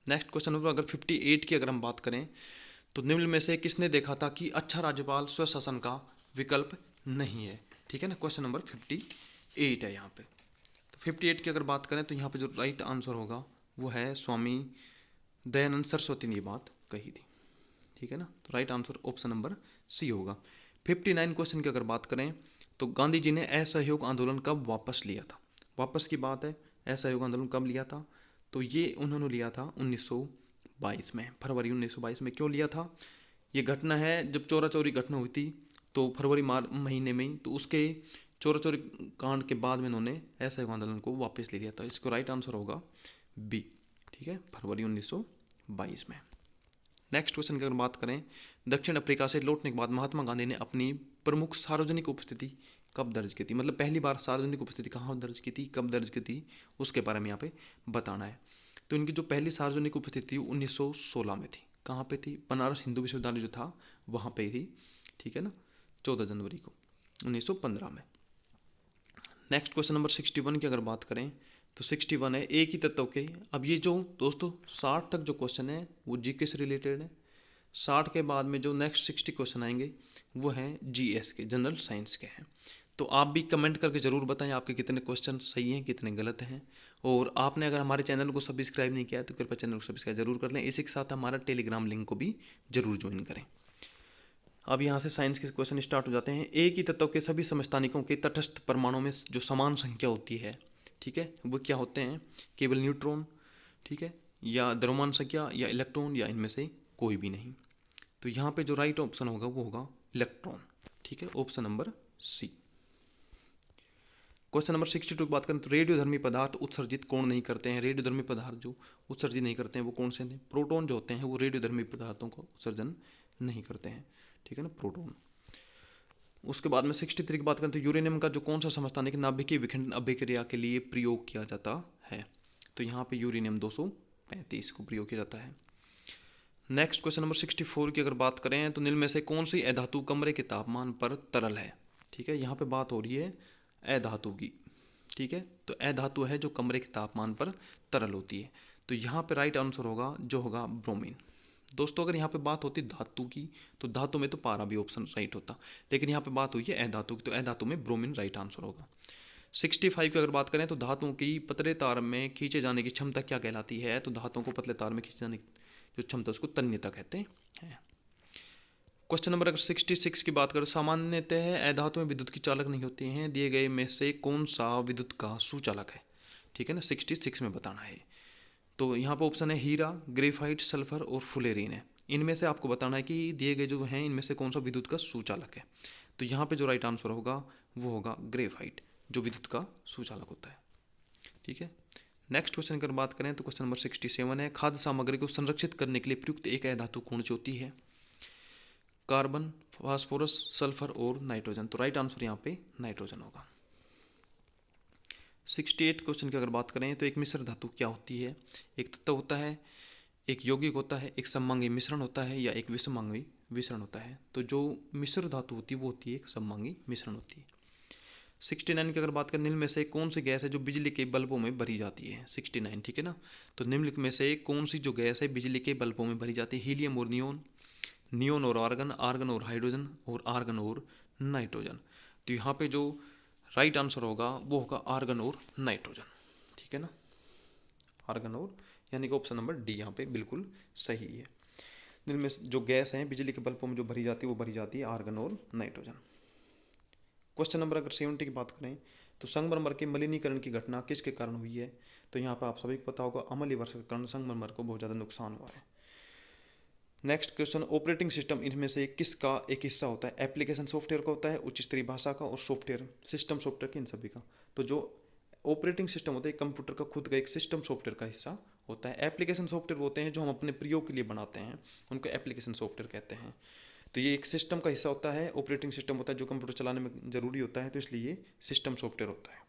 A: नेक्स्ट क्वेश्चन नंबर अगर 58 की अगर हम बात करें तो निम्न में से किसने देखा था कि अच्छा राज्यपाल स्वशासन का विकल्प नहीं है। ठीक है ना, क्वेश्चन नंबर 58 है यहाँ पे। तो 58 की अगर बात करें तो यहाँ पे जो राइट आंसर होगा वो है स्वामी दयानंद सरस्वती ने ये बात कही थी। ठीक है ना, तो right answer option number C होगा। 59 क्वेश्चन की अगर बात करें तो गांधी जी ने असहयोग आंदोलन कब वापस लिया था। वापस की बात है, असहयोग आंदोलन कब लिया था, तो ये उन्होंने लिया था 1922 में, फरवरी 1922 में। क्यों लिया था, ये घटना है जब चोरा चोरी घटना हुई थी तो फरवरी महीने में ही, तो उसके चोरा चोरी कांड के बाद में उन्होंने असहयोग आंदोलन को वापस ले लिया था। इसको राइट आंसर होगा बी। ठीक है, फरवरी 1922 में। नेक्स्ट क्वेश्चन की अगर बात करें, दक्षिण अफ्रीका से लौटने के बाद महात्मा गांधी ने अपनी प्रमुख सार्वजनिक उपस्थिति कब दर्ज की थी। मतलब पहली बार सार्वजनिक उपस्थिति कहाँ दर्ज की थी, कब दर्ज की थी, उसके बारे में यहाँ पे बताना है। तो इनकी जो पहली सार्वजनिक उपस्थिति थी 1916 में थी। कहाँ पे थी, बनारस हिंदू विश्वविद्यालय जो था वहाँ पे थी। ठीक है ना, 14 जनवरी को 1915 में। नेक्स्ट क्वेश्चन नंबर 61 की अगर बात करें तो 61 है एक ही तत्व के। अब ये जो दोस्तों 60 तक जो क्वेश्चन है वो जीके से रिलेटेड है। 60 के बाद में जो नेक्स्ट 60 क्वेश्चन आएंगे वो हैं जीएस के, जनरल साइंस के हैं। तो आप भी कमेंट करके ज़रूर बताएं आपके कितने क्वेश्चन सही हैं, कितने गलत हैं। और आपने अगर हमारे चैनल को सब्सक्राइब नहीं किया तो कृपया चैनल को सब्सक्राइब जरूर कर लें। इसी के साथ हमारा टेलीग्राम लिंक को भी जरूर ज्वाइन करें। अब यहाँ से साइंस के क्वेश्चन स्टार्ट हो जाते हैं। एक ही तत्व के सभी समस्थानिकों के तटस्थ परमाणु में जो समान संख्या होती है, ठीक है, वो क्या होते हैं, केवल न्यूट्रॉन, ठीक है, या द्रव्यमान संख्या, या इलेक्ट्रॉन, या इनमें से कोई भी नहीं। तो यहाँ पे जो राइट ऑप्शन होगा वो होगा इलेक्ट्रॉन। ठीक है, option number C. Question number 62 की बात करें तो रेडियोधर्मी पदार्थ उत्सर्जित कौन नहीं करते हैं। रेडियोधर्मी पदार्थ जो उत्सर्जित नहीं करते हैं वो कौन से हैं, प्रोटॉन जो होते हैं वो रेडियोधर्मी पदार्थों का उत्सर्जन नहीं करते हैं। ठीक है ना, प्रोटॉन। उसके बाद में 63 की बात करें तो यूरेनियम का जो कौन सा समस्थानिक नाभिकीय विखंडन अभिक्रिया के लिए प्रयोग किया जाता है। तो यहाँ पे यूरेनियम 235 को प्रयोग किया जाता है। नेक्स्ट क्वेश्चन नंबर 64 की अगर बात करें तो निम्न में से कौन सी अधातु कमरे के तापमान पर तरल है। ठीक है, यहाँ पे बात हो रही है अधातु की। ठीक है, तो अधातु है जो कमरे के तापमान पर तरल होती है। तो यहाँ पे राइट आंसर होगा जो होगा ब्रोमीन। दोस्तों अगर यहाँ पे बात होती धातु की तो धातु में तो पारा भी ऑप्शन राइट होता, लेकिन यहाँ पे बात हुई है अधातु की, तो अधातु में ब्रोमीन राइट आंसर होगा। 65 की अगर बात करें तो धातुओं की पतले तार में खींचे जाने की क्षमता क्या कहलाती है। तो धातुओं को पतले तार में खींचे जाने की जो क्षमता उसको तन्यता कहते हैं। क्वेश्चन नंबर अगर 66 की बात करें, सामान्यतः अधातु में विद्युत की चालक नहीं होते हैं, दिए गए में से कौन सा विद्युत का सुचालक है। ठीक है ना, 66 में बताना है। तो यहाँ पर ऑप्शन है हीरा, ग्रेफाइट, सल्फर और फुलेरीन है। इनमें से आपको बताना है कि दिए गए जो हैं इनमें से कौन सा विद्युत का सुचालक है। तो यहाँ पे जो राइट आंसर होगा वो होगा ग्रेफाइट, जो विद्युत का सुचालक होता है। ठीक है, नेक्स्ट क्वेश्चन की अगर बात करें तो क्वेश्चन नंबर 67 है खाद्य सामग्री को संरक्षित करने के लिए प्रयुक्त एक अधातु कौन सी होती है। कार्बन, फास्फोरस, सल्फर और नाइट्रोजन। तो राइट आंसर यहाँ पे नाइट्रोजन होगा। 68 क्वेश्चन की अगर बात करें तो एक मिश्र धातु क्या होती है। एक तत्व होता है, एक यौगिक होता है, एक सममांगी मिश्रण होता है, या एक विषमांगी मिश्रण होता है। तो जो मिश्र धातु होती है वो होती है एक सममांगी मिश्रण होती है। 69 की अगर बात करें, निम्न में से कौन सी गैस है जो बिजली के बल्बों में भरी जाती है। 69, ठीक है ना, तो निम्नलिखित में से कौन सी जो गैस है बिजली के बल्बों में भरी जाती है। हीलियम और नियोन, नियोन और आर्गन, आर्गन और हाइड्रोजन, और आर्गन और नाइट्रोजन। तो यहाँ पे जो राइट आंसर होगा वो होगा आर्गन और नाइट्रोजन। ठीक है ना, आर्गन और, यानी कि ऑप्शन नंबर डी यहाँ पे बिल्कुल सही है। जिनमें जो गैस है बिजली के बल्बों में जो भरी जाती है वो भरी जाती है आर्गन और नाइट्रोजन। क्वेश्चन नंबर अगर 70 की बात करें तो संगमरमर के मलिनीकरण की घटना किसके कारण हुई है। तो यहाँ पर आप सभी को पता होगा अम्लीय वर्षा के कारण संगमरमर को बहुत ज़्यादा नुकसान हुआ है। नेक्स्ट क्वेश्चन, ऑपरेटिंग सिस्टम इनमें से किसका एक हिस्सा होता है। एप्लीकेशन सॉफ्टवेयर का होता है, उच्च स्तरीय भाषा का, और सॉफ्टवेयर सिस्टम सॉफ्टवेयर के, इन सभी का। तो जो ऑपरेटिंग सिस्टम होता है कंप्यूटर का खुद का एक सिस्टम सॉफ्टवेयर का हिस्सा होता है। एप्लीकेशन सॉफ्टवेयर होते हैं जो हम अपने प्रयोग के लिए बनाते हैं, उनको एप्लीकेशन सॉफ्टवेयर कहते हैं। तो ये एक सिस्टम का हिस्सा होता है, ऑपरेटिंग सिस्टम होता है जो कंप्यूटर चलाने में ज़रूरी होता है, तो इसलिए ये सिस्टम सॉफ्टवेयर होता है।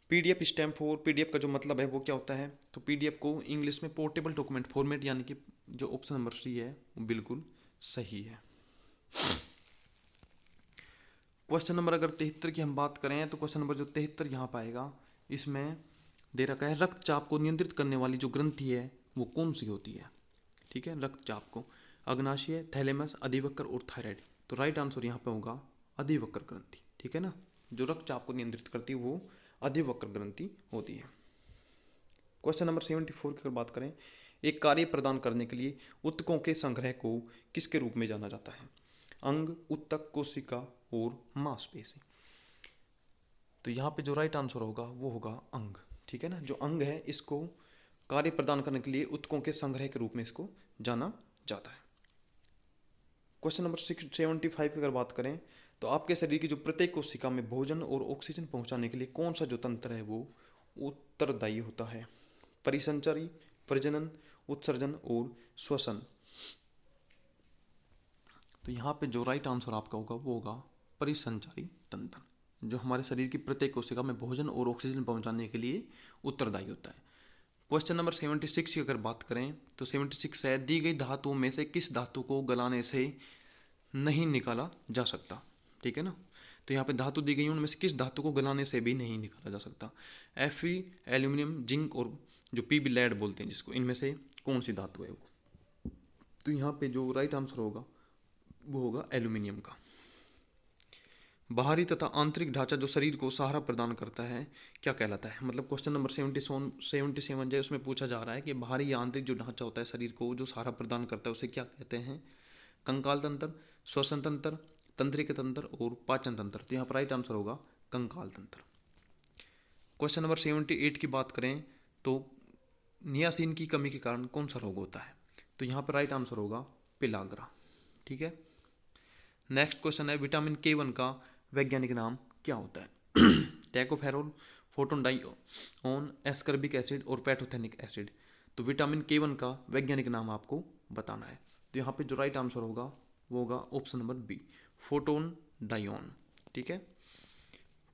A: पीडीएफ स्टैम्प फॉर, पीडीएफ का जो मतलब है वो क्या होता है। तो पीडीएफ को इंग्लिश में पोर्टेबल डॉक्यूमेंट फॉर्मेट, यानी कि जो ऑप्शन नंबर सी है वो बिल्कुल सही है। क्वेश्चन नंबर अगर 73 की हम बात करें तो क्वेश्चन नंबर जो 73 यहाँ पाएगा, इसमें दे रखा है रक्तचाप को नियंत्रित करने वाली जो ग्रंथि है वो कौन सी होती है। ठीक है, रक्तचाप को अग्नाशय, थैलेमस, अधिवक्र और थायराइड। तो राइट आंसर यहाँ पे होगा अधिवक्र ग्रंथि। ठीक है ना, जो रक्तचाप को नियंत्रित करती है वो अधिवक्र ग्रंथि होती है। क्वेश्चन नंबर 74 की अगर बात करें, एक कार्य प्रदान करने के लिए ऊतकों के संग्रह को किसके रूप में जाना जाता है। अंग, ऊतक, कोशिका और मांसपेशी। तो यहाँ पे जो राइट आंसर होगा वो होगा अंग। ठीक है ना, जो अंग है इसको कार्य प्रदान करने के लिए ऊतकों के संग्रह के रूप में इसको जाना जाता है। क्वेश्चन नंबर 75 की अगर बात करें तो आपके शरीर की जो प्रत्येक कोशिका में भोजन और ऑक्सीजन पहुंचाने के लिए कौन सा जो तंत्र है वो उत्तरदायी होता है। परिसंचारी, प्रजनन, उत्सर्जन और श्वसन। तो यहाँ पे जो राइट आंसर आपका होगा वो होगा परिसंचारी तंत्र, जो हमारे शरीर की प्रत्येक कोशिका में भोजन और ऑक्सीजन पहुंचाने के लिए उत्तरदायी होता है। क्वेश्चन नंबर 76 की अगर बात करें तो 76 है, दी गई धातुओं में से किस धातु को गलाने से नहीं निकाला जा सकता। ठीक है ना, तो यहाँ पे धातु दी गई उनमें से किस धातु को गलाने से भी नहीं निकाला जा सकता। Fe, एल्यूमिनियम, जिंक और जो पीबी लेड बोलते हैं जिसको, इनमें से कौन सी धातु है वो। तो यहाँ पे जो राइट आंसर होगा वो होगा एल्यूमिनियम का। बाहरी तथा आंतरिक ढांचा जो शरीर को सहारा प्रदान करता है क्या कहलाता है। मतलब क्वेश्चन नंबर 77 जो उसमें पूछा जा रहा है कि बाहरी या आंतरिक जो ढांचा होता है शरीर को जो सहारा प्रदान करता है उसे क्या कहते हैं। कंकाल तंत्र, श्वसन तंत्र, तंत्रिका तंत्र और पाचन तंत्र। तो यहाँ पर राइट आंसर होगा कंकाल तंत्र। क्वेश्चन नंबर 78 की बात करें तो नियासिन की कमी के कारण कौन सा रोग होता है। तो यहाँ पर राइट आंसर होगा पेलाग्रा। ठीक है, नेक्स्ट क्वेश्चन है, विटामिन K1 का वैज्ञानिक नाम क्या होता है। टैकोफेरोल, फोटोडाइऑन, एस्कर्बिक एसिड और पैथोथेनिक एसिड। तो विटामिन K1 का वैज्ञानिक नाम आपको बताना है। तो यहाँ पे जो राइट आंसर होगा वो होगा ऑप्शन नंबर बी, फोटोन डाइऑन। ठीक है,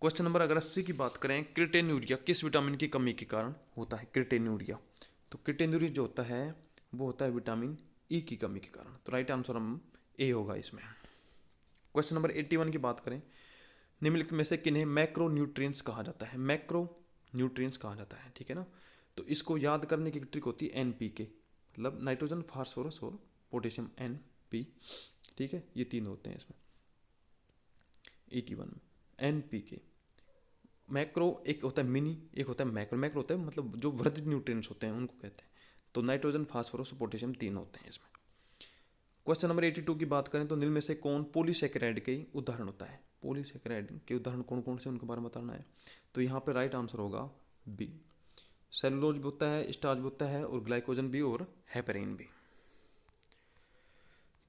A: क्वेश्चन नंबर अगर 80 की बात करें, क्रिटेन्यूरिया किस विटामिन की कमी के कारण होता है। क्रिटेन्यूरिया, तो क्रिटेन्यूरिया जो होता है वो होता है विटामिन ई की कमी के कारण। तो राइट आंसर हम ए होगा इसमें। क्वेश्चन नंबर 81 की बात करें, निम्नलिखित में से किन्हें मैक्रो न्यूट्रिएंट्स कहा जाता है। मैक्रो न्यूट्रिएंट्स कहा जाता है। ठीक है ना, तो इसको याद करने की ट्रिक होती है NPK, मतलब नाइट्रोजन, फास्फोरस और पोटेशियम, NP। ठीक है, ये तीन होते हैं इसमें 81 में। NPK, मैक्रो एक होता है मिनी, एक होता है मैक्रो। मैक्रो होता है मतलब जो वर्धित न्यूट्रिएंट्स होते हैं उनको कहते हैं। तो नाइट्रोजन, फास्फोरस और पोटेशियम तीन होते हैं इसमें। क्वेश्चन नंबर 82 की बात करें तो निम्न में से कौन पॉलीसेकेराइड के उदाहरण होता है। पॉलीसेकेराइड के उदाहरण कौन कौन से उनके बारे में बताना है। तो यहाँ पे राइट आंसर होगा बी, सेलुलोज भी होता है, स्टार्च भी होता है और ग्लाइकोजन भी और हेपेरिन भी।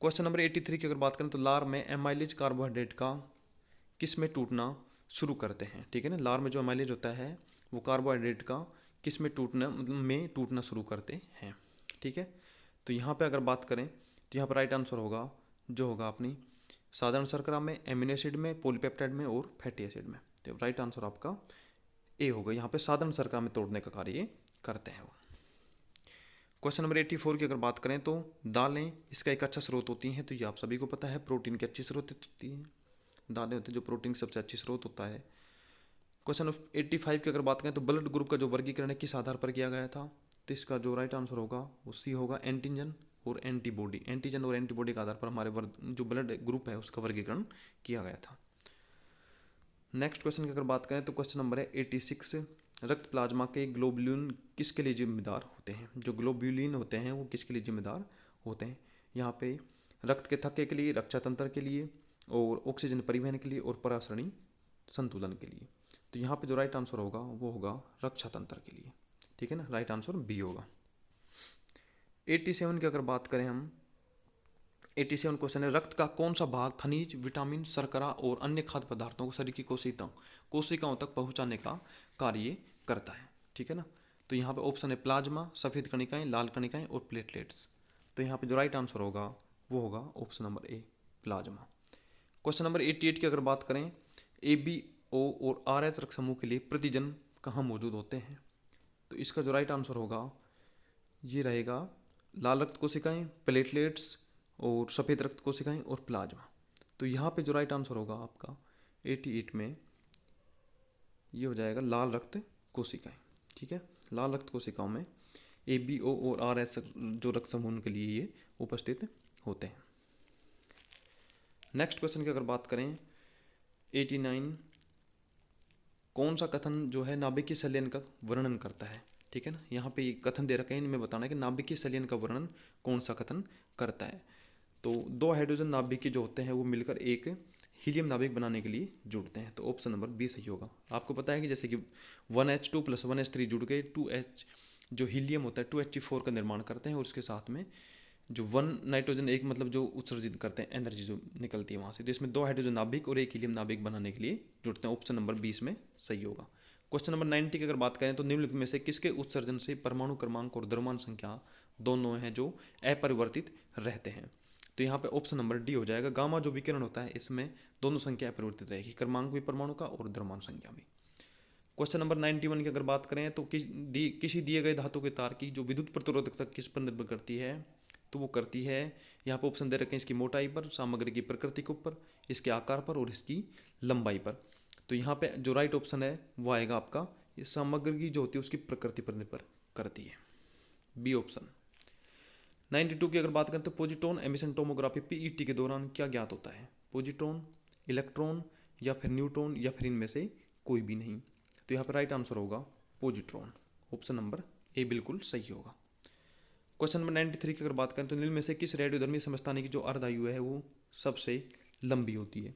A: क्वेश्चन नंबर 83 की अगर बात करें तो लार में एमाइलेज कार्बोहाइड्रेट का किस में टूटना शुरू करते हैं। ठीक है ना, लार में जो एमाइलेज होता है वो कार्बोहाइड्रेट का किस में टूटना शुरू करते हैं। ठीक है, तो यहाँ पे अगर बात करें तो यहाँ पर राइट आंसर होगा जो होगा अपनी साधारण शर्करा में, एमिनो एसिड में, पॉलीपेप्टाइड में और फैटी एसिड में। तो राइट आंसर आपका ए होगा। यहाँ पे साधारण शर्करा में तोड़ने का कार्य करते हैं वो। क्वेश्चन नंबर 84 की अगर बात करें तो दालें इसका एक अच्छा स्रोत होती हैं। तो ये आप सभी को पता है, प्रोटीन की अच्छी स्रोत होती है दालें होती है, जो प्रोटीन की सबसे अच्छी स्रोत होता है। क्वेश्चन 85 की अगर बात करें तो ब्लड ग्रुप का जो वर्गीकरण है किस आधार पर किया गया था। तो इसका जो राइट आंसर होगा वो सी होगा, एंटीजन और एंटीबॉडी। एंटीजन और एंटीबॉडी के आधार पर हमारे जो ब्लड ग्रुप है उसका वर्गीकरण किया गया था। नेक्स्ट क्वेश्चन की अगर बात करें तो क्वेश्चन नंबर है 86, रक्त प्लाज्मा के ग्लोबुलिन किसके लिए जिम्मेदार होते हैं। जो ग्लोबुलिन होते हैं वो किसके लिए जिम्मेदार होते हैं। यहाँ पे रक्त के थक्के के लिए, रक्षा तंत्र के लिए और ऑक्सीजन परिवहन के लिए और परासरणी संतुलन के लिए। तो यहाँ पे जो राइट आंसर होगा वो होगा रक्षा तंत्र के लिए। ठीक है ना, राइट आंसर बी होगा। 87 की अगर बात करें हम, 87 क्वेश्चन है, रक्त का कौन सा भाग खनिज, विटामिन, शर्करा और अन्य खाद्य पदार्थों को शरीर की कोशिकाओं तक पहुंचाने का कार्य करता है। ठीक है ना, तो यहाँ पे ऑप्शन है प्लाज्मा, सफ़ेद कणिकाएं, लाल कणिकाएं और प्लेटलेट्स। तो यहाँ पे जो राइट आंसर होगा वो होगा option number A, plasma. Question number 88 की अगर बात करें, ABO और RH रक्त समूह के लिए प्रतिजन कहाँ मौजूद होते हैं। तो इसका जो राइट आंसर होगा ये रहेगा लाल रक्त कोशिकाएं, प्लेटलेट्स और सफ़ेद रक्त कोशिकाएं और प्लाज्मा। तो यहाँ पे जो राइट आंसर होगा आपका 88 में ये हो जाएगा लाल रक्त कोशिकाएं। ठीक है, लाल रक्त कोशिकाओं में ABO और RS जो रक्त समूह के लिए ये उपस्थित होते हैं। नेक्स्ट क्वेश्चन की अगर बात करें 89, कौन सा कथन जो है नाभिकीय संलयन का वर्णन करता है। ठीक है ना, यहाँ पे ये कथन दे रखे हैं, इनमें बताना है कि नाभिकीय संलयन का वर्णन कौन सा कथन करता है। तो दो हाइड्रोजन नाभिकीय जो होते हैं वो मिलकर एक हीलियम नाभिक बनाने के लिए जुड़ते हैं। तो ऑप्शन नंबर बी सही होगा। आपको पता है कि जैसे कि 1H2 + 1H3 जुड़ के 2H जो हीलियम होता है 2He4 का निर्माण करते हैं, और उसके साथ में जो 1 नाइट्रोजन एक मतलब जो उत्सर्जित करते हैं एनर्जी जो निकलती है वहाँ से, तो इसमें 2 हाइड्रोजन नाभिक और 1 हीलियम नाभिक बनाने के लिए जुड़ते हैं। ऑप्शन नंबर 20 में सही होगा। क्वेश्चन नंबर 90 की अगर बात करें तो निम्नलिखित में से किसके उत्सर्जन से परमाणु क्रमांक और द्रव्यमान संख्या दोनों हैं जो अपरिवर्तित रहते हैं। तो यहाँ पे ऑप्शन नंबर डी हो जाएगा। गामा जो विकिरण होता है इसमें दोनों संख्या अपरिवर्तित रहेगी, क्रमांक भी परमाणु का और द्रव्यमान संख्या भी। क्वेश्चन नंबर 91 की अगर बात करें तो किसी दिए गए धातु के तार की जो विद्युत प्रतिरोधकता किस पर निर्भर करती है, तो वो करती है, यहाँ पर ऑप्शन दे रखे हैं, इसकी मोटाई पर, सामग्री की प्रकृति के ऊपर, इसके आकार पर और इसकी लंबाई पर। तो यहाँ पे जो राइट ऑप्शन है वो आएगा आपका, ये सामग्री जो होती है उसकी प्रकृति पर निर्भर करती है, बी ऑप्शन। 92 की अगर बात करें तो पोजिट्रॉन एमिशन टोमोग्राफी PET के दौरान क्या ज्ञात होता है। पोजिट्रॉन, इलेक्ट्रॉन या फिर न्यूट्रॉन या फिर इनमें से कोई भी नहीं। तो यहाँ पर राइट आंसर होगा पोजिट्रॉन, ऑप्शन नंबर ए बिल्कुल सही होगा। क्वेश्चन नंबर 93 की अगर बात करें तो निम्न में से किस रेडियोधर्मी समस्थानिक की जो अर्धायु है वो सबसे लंबी होती है।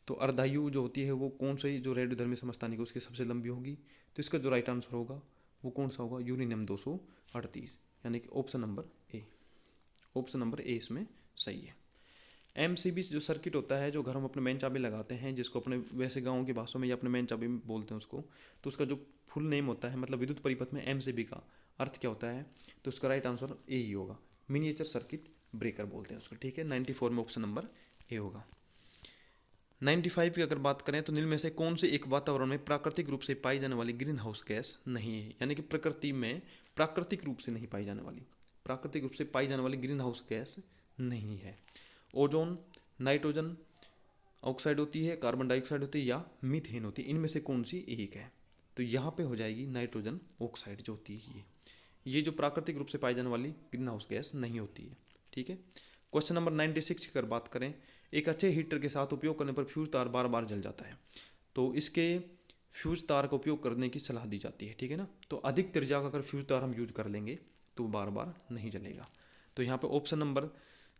A: तो अर्धायु जो होती है वो कौन सी जो रेडियोधर्मी समस्थानिक है उसकी सबसे लंबी होगी। तो इसका जो राइट आंसर होगा वो कौन सा होगा, यूरेनियम 238, यानी कि option number A. Option number A इसमें सही है। MCB जो सर्किट होता है जो घर में अपने मेन चाबी लगाते हैं, जिसको अपने वैसे गाँव की भाषा में या अपने मेन चाबी बोलते हैं उसको, तो उसका जो फुल नेम होता है मतलब विद्युत परिपथ में MCB का अर्थ क्या होता है, तो उसका राइट आंसर ए ही होगा, मिनिएचर सर्किट ब्रेकर बोलते हैं उसको। ठीक है, 94 में ऑप्शन नंबर ए होगा। 95 की अगर बात करें तो निम्न में से कौन से एक वातावरण में प्राकृतिक रूप से पाई जाने वाली ग्रीन हाउस गैस नहीं है, यानी कि प्रकृति में प्राकृतिक रूप से नहीं पाई जाने वाली, प्राकृतिक रूप से पाई जाने वाली ग्रीन हाउस गैस नहीं है। ओजोन, नाइट्रोजन ऑक्साइड होती है, कार्बन डाइऑक्साइड होती है या मीथेन होती है, इनमें से कौन सी एक है। तो यहाँ पे हो जाएगी नाइट्रोजन ऑक्साइड जो होती है ये जो प्राकृतिक रूप से पाई जाने वाली ग्रीन हाउस गैस नहीं होती है। ठीक है, क्वेश्चन नंबर 96 की अगर बात करें, एक अच्छे हीटर के साथ उपयोग करने पर फ्यूज तार बार बार जल जाता है, तो इसके फ्यूज तार का उपयोग करने की सलाह दी जाती है। ठीक है ना, तो अधिक त्रिज्या का अगर फ्यूज तार हम यूज कर लेंगे तो बार बार नहीं जलेगा। तो यहाँ पे ऑप्शन नंबर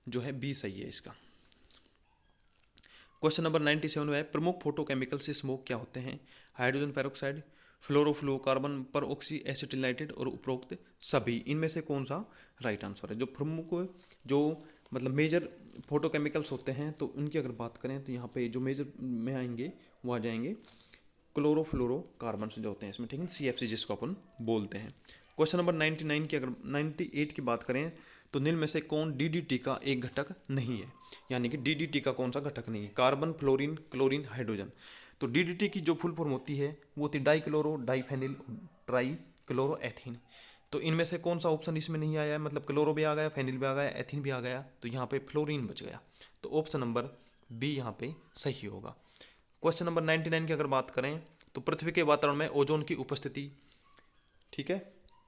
A: जो है बी सही है इसका। क्वेश्चन नंबर 97 में प्रमुख फोटोकेमिकल से स्मोक क्या होते हैं। हाइड्रोजन पेरोक्साइड, फ्लोरोफ्लोरोकार्बन पर ऑक्सी एसिटिलाइटेड और उपरोक्त सभी, इनमें से कौन सा राइट आंसर है। जो प्रमुख जो मतलब मेजर फोटोकेमिकल्स होते हैं तो उनकी अगर बात करें तो यहाँ पे जो मेजर में आएंगे वो आ जाएंगे क्लोरोफ्लोरोकार्बन जो होते हैं इसमें। ठीक है, CFC जिसको अपन बोलते हैं। क्वेश्चन नंबर 99 की अगर 98 की बात करें तो निम्न में से कौन DDT का एक घटक नहीं है, यानी कि DDT का कौन सा घटक नहीं है। Carbon, fluorine, chlorine, hydrogen. तो DDT की जो फुल फॉर्म होती है वो होती है डाइक्लोरो डाइफेनिल ट्राई क्लोरोएथीन। तो इनमें से कौन सा ऑप्शन इसमें नहीं आया है, मतलब क्लोरो भी आ गया, फेनिल भी आ गया, एथीन भी आ गया, तो यहाँ पे फ्लोरीन बच गया। तो ऑप्शन नंबर बी यहाँ पे सही होगा। क्वेश्चन नंबर 99 की अगर बात करें तो पृथ्वी के वातावरण में ओजोन की उपस्थिति, ठीक है,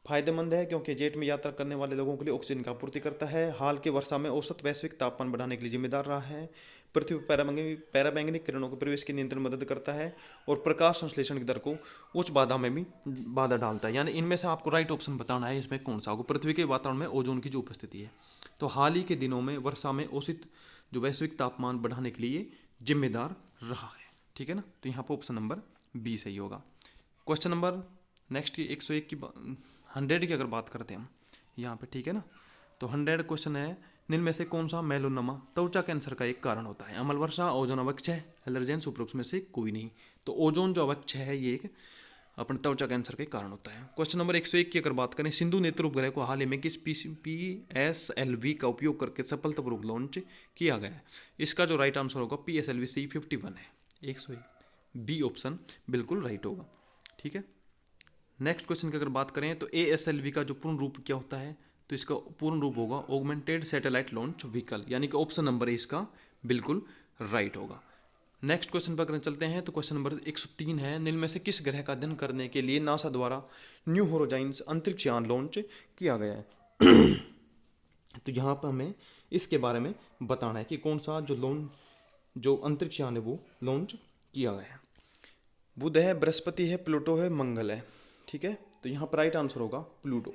A: फायदेमंद है क्योंकि जेट में यात्रा करने वाले लोगों के लिए ऑक्सीजन की आपूर्ति करता है। हाल के वर्षा में औसत वैश्विक तापमान बढ़ाने के लिए जिम्मेदार रहा है। पृथ्वी पर पैराबैंगनी किरणों के प्रवेश के नियंत्रण मदद करता है और प्रकाश संश्लेषण की दर को उच्च बाधा में भी बाधा डालता है। यानी इनमें से आपको राइट ऑप्शन बताना है इसमें कौन सा होगा, पृथ्वी के वातावरण में ओजोन की जो उपस्थिति है। तो हाल ही के दिनों में वर्षा में औसत जो वैश्विक तापमान बढ़ाने के लिए जिम्मेदार रहा है। ठीक है ना, तो यहाँ पर ऑप्शन नंबर बी सही होगा। क्वेश्चन नंबर नेक्स्ट की 101 की 100 की अगर बात करते हैं हम यहाँ पे, ठीक है ना, तो 100 क्वेश्चन है, निम्न में से कौन सा मेलोनमा त्वचा कैंसर का एक कारण होता है। अम्ल वर्षा, ओजोन अवक्षय, एलर्जेंस, उपरोक्त में से कोई नहीं। तो ओजोन जो अवक्षय है ये एक अपने त्वचा कैंसर के कारण होता है। क्वेश्चन नंबर 101 की अगर बात करें, सिंधु नेत्र उपग्रह को हाल ही में किस PSLV का उपयोग करके सफलतापूर्वक लॉन्च किया गया है। इसका जो राइट आंसर होगा PSLV C51 है, 101, बी ऑप्शन बिल्कुल राइट होगा। ठीक है, नेक्स्ट क्वेश्चन की अगर बात करें तो ASLV का जो पूर्ण रूप क्या होता है, तो इसका पूर्ण रूप होगा ऑगमेंटेड सैटेलाइट लॉन्च व्हीकल, यानी कि ऑप्शन नंबर इसका बिल्कुल राइट होगा। नेक्स्ट क्वेश्चन पर अगर चलते हैं तो क्वेश्चन नंबर 103 है, निम्न में से किस ग्रह का अध्ययन करने के लिए नासा द्वारा न्यू होराइजन्स अंतरिक्ष यान लॉन्च किया गया है। तो यहाँ पर हमें इसके बारे में बताना है कि कौन सा जो अंतरिक्ष यान है वो लॉन्च किया गया है। बुध है, बृहस्पति है, प्लूटो है, मंगल है। ठीक है, तो यहाँ पर राइट आंसर होगा प्लूटो।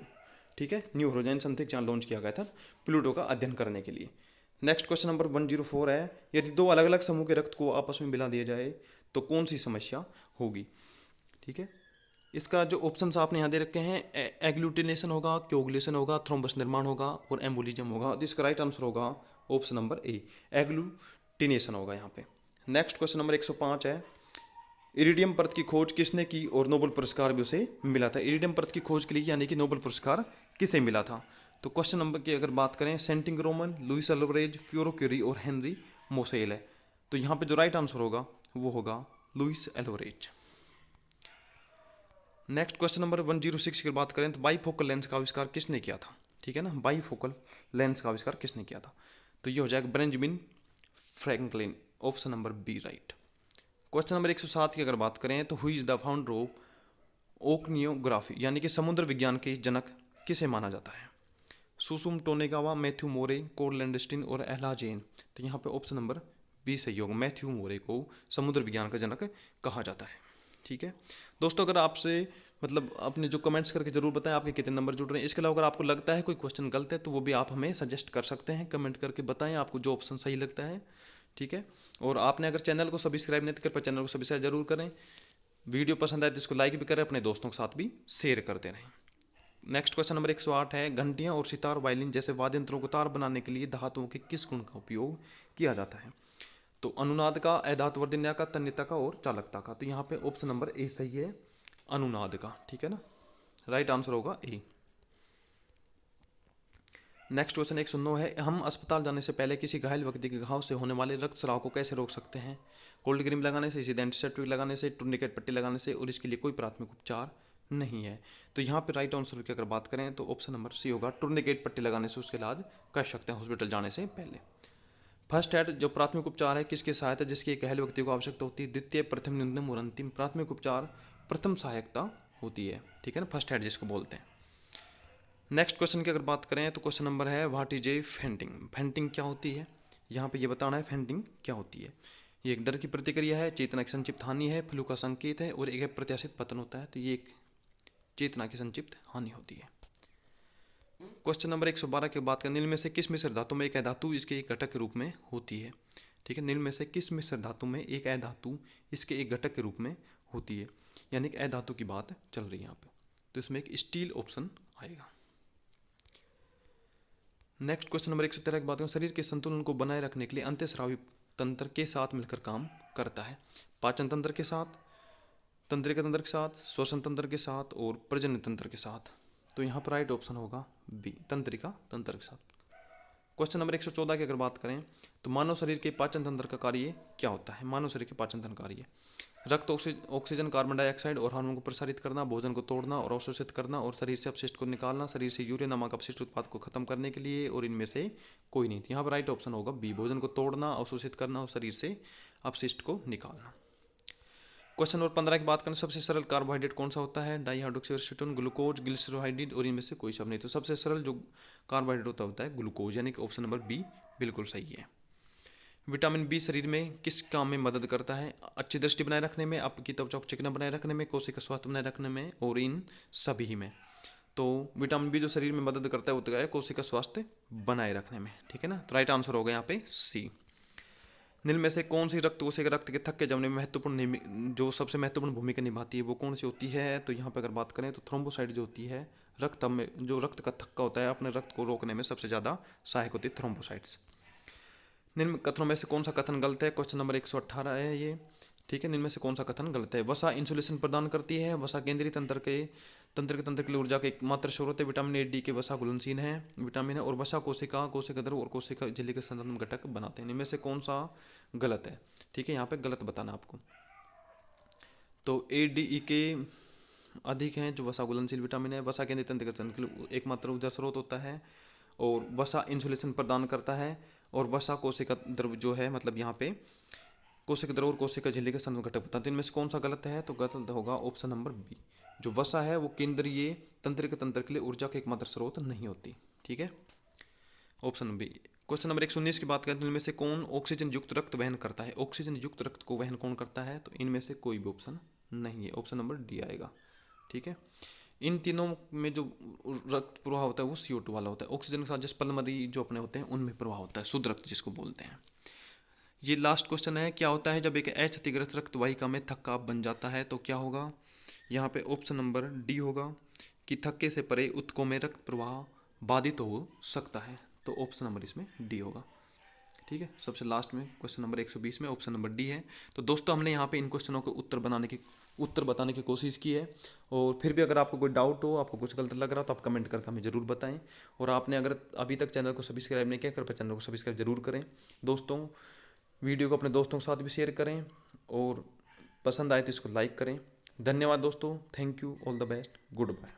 A: ठीक है, न्यू होराइजन्स अंतरिक्ष यान लॉन्च किया गया था प्लूटो का अध्ययन करने के लिए। नेक्स्ट क्वेश्चन नंबर 104 है, यदि दो अलग अलग समूह के रक्त को आपस में मिला दिया जाए तो कौन सी समस्या होगी। ठीक है, इसका जो ऑप्शंस आपने यहाँ दे रखे हैं, एग्लूटिनेशन होगा, कोगुलेशन होगा, थ्रोम्बस निर्माण होगा और एम्बोलिज्म होगा। तो इसका राइट आंसर होगा ऑप्शन नंबर ए, एग्लूटिनेशन होगा यहाँ पे। नेक्स्ट क्वेश्चन नंबर 105 है, इरिडियम परत की खोज किसने की और नोबेल पुरस्कार भी उसे मिला था। इरिडियम परत की खोज के लिए यानी कि नोबेल पुरस्कार किसे मिला था। तो क्वेश्चन नंबर की अगर बात करें, सेंटिंग रोमन, लुइस अल्वारेज, प्यूरो क्यूरी और हेनरी मोसेल है। तो यहाँ पे जो राइट आंसर होगा वो होगा Luis Alvarez. Next question number 106 की बात करें तो बाईफोकल लेंस का आविष्कार किसने किया था। ठीक है ना, बाईफोकल लेंस का आविष्कार किसने किया था। तो ये हो जाएगा Benjamin Franklin, option number B right. Question number 107 की अगर बात करें तो who is the founder of oceanography यानी कि समुद्र विज्ञान के जनक किसे माना जाता है। सुसुम टोनेगावा, मैथ्यू मोरे, कोर्ल लैंडस्टीन और एला जेन। तो यहाँ पे ऑप्शन नंबर बी सही होगा, मैथ्यू मोरे को समुद्र विज्ञान का जनक कहा जाता है। ठीक है दोस्तों, अगर आपसे मतलब आपने जो कमेंट्स करके जरूर बताएं आपके कितने नंबर जुड़ रहे हैं। इसके अलावा अगर आपको लगता है कोई क्वेश्चन गलत है तो वो भी आप हमें सजेस्ट कर सकते हैं, कमेंट करके बताएं आपको जो ऑप्शन सही लगता है। ठीक है, और आपने अगर चैनल को सब्सक्राइब नहीं कर चैनल को सब्सक्राइब जरूर करें। वीडियो पसंद आए तो इसको लाइक भी करें, अपने दोस्तों के साथ भी शेयर करते रहें। नेक्स्ट क्वेश्चन नंबर 108 है, घंटियां और सितार वायलिन जैसे वाद्य यंत्रों को तार बनाने के लिए धातुओं के किस गुण का उपयोग किया जाता है। तो अनुनाद का, अधातु वर्धन्य का, तन्यता का और चालकता का। तो यहाँ पे ऑप्शन नंबर ए सही है, अनुनाद का। ठीक है ना, राइट आंसर होगा ए। नेक्स्ट क्वेश्चन 109 है, हम अस्पताल जाने से पहले किसी घायल व्यक्ति के घाव से होने वाले रक्त स्राव को कैसे रोक सकते हैं। कोल्ड क्रीम लगाने से, सीधे एंटीसेप्टिक लगाने से, टूर्निकेट पट्टी लगाने से और इसके लिए कोई प्राथमिक उपचार नहीं है। तो यहाँ पे राइट आंसर की अगर बात करें तो ऑप्शन नंबर सी होगा, टूर्निकेट पट्टी लगाने से उसका इलाज कर सकते हैं हॉस्पिटल जाने से पहले। फर्स्ट एड जो प्राथमिक उपचार है किसकी सहायता जिसकी एक घायल व्यक्ति को आवश्यकता होती है। द्वितीय, प्रथम, न्यूनतम और अंतिम। प्राथमिक उपचार प्रथम सहायकता होती है। ठीक है ना, फर्स्ट एड जिसको बोलते हैं। नेक्स्ट क्वेश्चन की अगर बात करें तो क्वेश्चन नंबर है, what is a fainting. Fainting क्या होती है, यहाँ पे ये बताना है फेंटिंग क्या होती है। ये एक डर की प्रतिक्रिया है, चेतना की संक्षिप्त हानि है, फ्लू का संकेत है और एक प्रत्याशित पतन होता है। तो ये एक चेतना की संक्षिप्त हानि होती है। क्वेश्चन नंबर 112 की बात करें, निम्न में से किस मिश्र धातु में एक अधातु इसके एक घटक के रूप में होती है। ठीक है, निम्न में से किस मिश्र धातु में एक अधातु इसके एक घटक के रूप में होती है, यानी कि अधातु की बात चल रही है यहाँ पे। तो इसमें एक स्टील ऑप्शन आएगा। नेक्स्ट क्वेश्चन नंबर 113 की बात करें, शरीर के संतुलन को बनाए रखने के लिए अंतःस्रावी तंत्र के साथ मिलकर काम करता है। पाचन तंत्र के साथ, तंत्रिका तंत्र के साथ, श्वसन तंत्र के साथ और प्रजनन तंत्र के साथ। तो यहाँ पर राइट ऑप्शन होगा बी, तंत्रिका तंत्र के साथ। क्वेश्चन नंबर 114 की अगर बात करें तो मानव शरीर के पाचन तंत्र का कार्य क्या होता है। मानव शरीर के पाचन तंत्र कार्य, रक्त, ऑक्सीजन, कार्बन डाइऑक्साइड और हार्मोन को प्रसारित करना, भोजन को तोड़ना और अवशोषित करना और शरीर से अपशिष्ट को निकालना, शरीर से यूरिया नामक अपशिष्ट उत्पाद को खत्म करने के लिए, और इनमें से कोई नहीं। यहाँ पर राइट ऑप्शन होगा बी, भोजन को तोड़ना, अवशोषित करना और शरीर से अपशिष्ट को निकालना। क्वेश्चन नंबर 15 की बात करें, सबसे सरल कार्बोहाइड्रेट कौन सा होता है। डाइहाइड्रोक्सीटोन, ग्लूकोज, ग्लिसरॉल्डिहाइड और इनमें से कोई सब नहीं। तो सबसे सरल जो कार्बोहाइड्रेट होता है ग्लूकोज, यानी कि ऑप्शन नंबर बी बिल्कुल सही है। विटामिन बी शरीर में किस काम में मदद करता है। अच्छी दृष्टि बनाए रखने में, आपकी त्वचा को चिकना बनाए रखने में, कोशिका स्वास्थ्य बनाए रखने में और इन सभी में। तो विटामिन बी जो शरीर में मदद करता है वो तो है कोशिका स्वास्थ्य बनाए रखने में। ठीक है ना, तो राइट आंसर होगा यहाँ पे सी। निम्न में से कौन सी रक्त कोशिका रक्त के थक्के जमने में महत्वपूर्ण जो सबसे महत्वपूर्ण भूमिका निभाती है वो कौन सी होती है। तो यहाँ पर अगर बात करें तो थ्रोम्बोसाइट जो होती है, रक्त में जो रक्त का थक्का होता है अपने रक्त को रोकने में सबसे ज़्यादा सहायक होती है थ्रोम्बोसाइट्स। निम्न कथनों में से कौन सा कथन गलत है। क्वेश्चन नंबर 118 है ये। ठीक है, निम्न में से कौन सा कथन गलत है। वसा इंसुलेशन प्रदान करती है। वसा केंद्रीय तंत्र के लिए ऊर्जा के एकमात्र स्रोत है। विटामिन ए डी के वसा घुलनशील है, विटामिन है और वसा कोशिका ध्रुव और कोशिका झिल्ली के संतुलन घटक बनाते हैं। इनमें से कौन सा गलत है। ठीक है, यहाँ पे गलत बताना आपको। तो ए डी ई के अधिक हैं जो वसा घुलनशील विटामिन है। वसा केंद्रीय तंत्र के लिए एकमात्र ऊर्जा स्रोत होता है और वसा इंसुलेशन प्रदान करता है और वसा कोशिका द्रव जो है मतलब यहाँ पे कोशिका द्रव और कोशिका झिल्ली के संघ घटक बताते हैं। तो इनमें से कौन सा गलत है? तो गलत होगा ऑप्शन नंबर बी। जो वसा है वो केंद्रीय तंत्रिका तंत्र के लिए ऊर्जा का एकमात्र स्रोत नहीं होती। ठीक है, ऑप्शन बी। क्वेश्चन नंबर 119 की बात करें तो इनमें से कौन ऑक्सीजन युक्त रक्त वहन करता है? ऑक्सीजन युक्त रक्त को वहन कौन करता है? तो इनमें से कोई भी ऑप्शन नहीं है, ऑप्शन नंबर डी आएगा। ठीक है, इन तीनों में जो रक्त प्रवाह होता है वो CO2 वाला होता है। ऑक्सीजन के साथ जैसे पल्मोनरी जो अपने होते हैं उनमें प्रवाह होता है, शुद्ध रक्त जिसको बोलते हैं। ये लास्ट क्वेश्चन है, क्या होता है जब एक अक्षतिग्रस्त रक्त वाहिका में थक्का बन जाता है? तो क्या होगा? यहाँ पे ऑप्शन नंबर डी होगा कि थक्के से परे ऊतकों में रक्त प्रवाह बाधित हो सकता है। तो ऑप्शन नंबर इसमें डी होगा। ठीक है, सबसे लास्ट में क्वेश्चन नंबर 120 में ऑप्शन नंबर डी है। तो दोस्तों हमने यहाँ पे इन क्वेश्चनों के उत्तर बताने की कोशिश की है। और फिर भी अगर आपको कोई डाउट हो, आपको कुछ गलत लग रहा हो तो आप कमेंट करके हमें ज़रूर बताएं। और आपने अगर अभी तक चैनल को सब्सक्राइब नहीं किया, कृपया चैनल को सब्सक्राइब जरूर करें। दोस्तों वीडियो को अपने दोस्तों के साथ भी शेयर करें और पसंद आए तो इसको लाइक करें। धन्यवाद दोस्तों, thank you, all the best, good bye.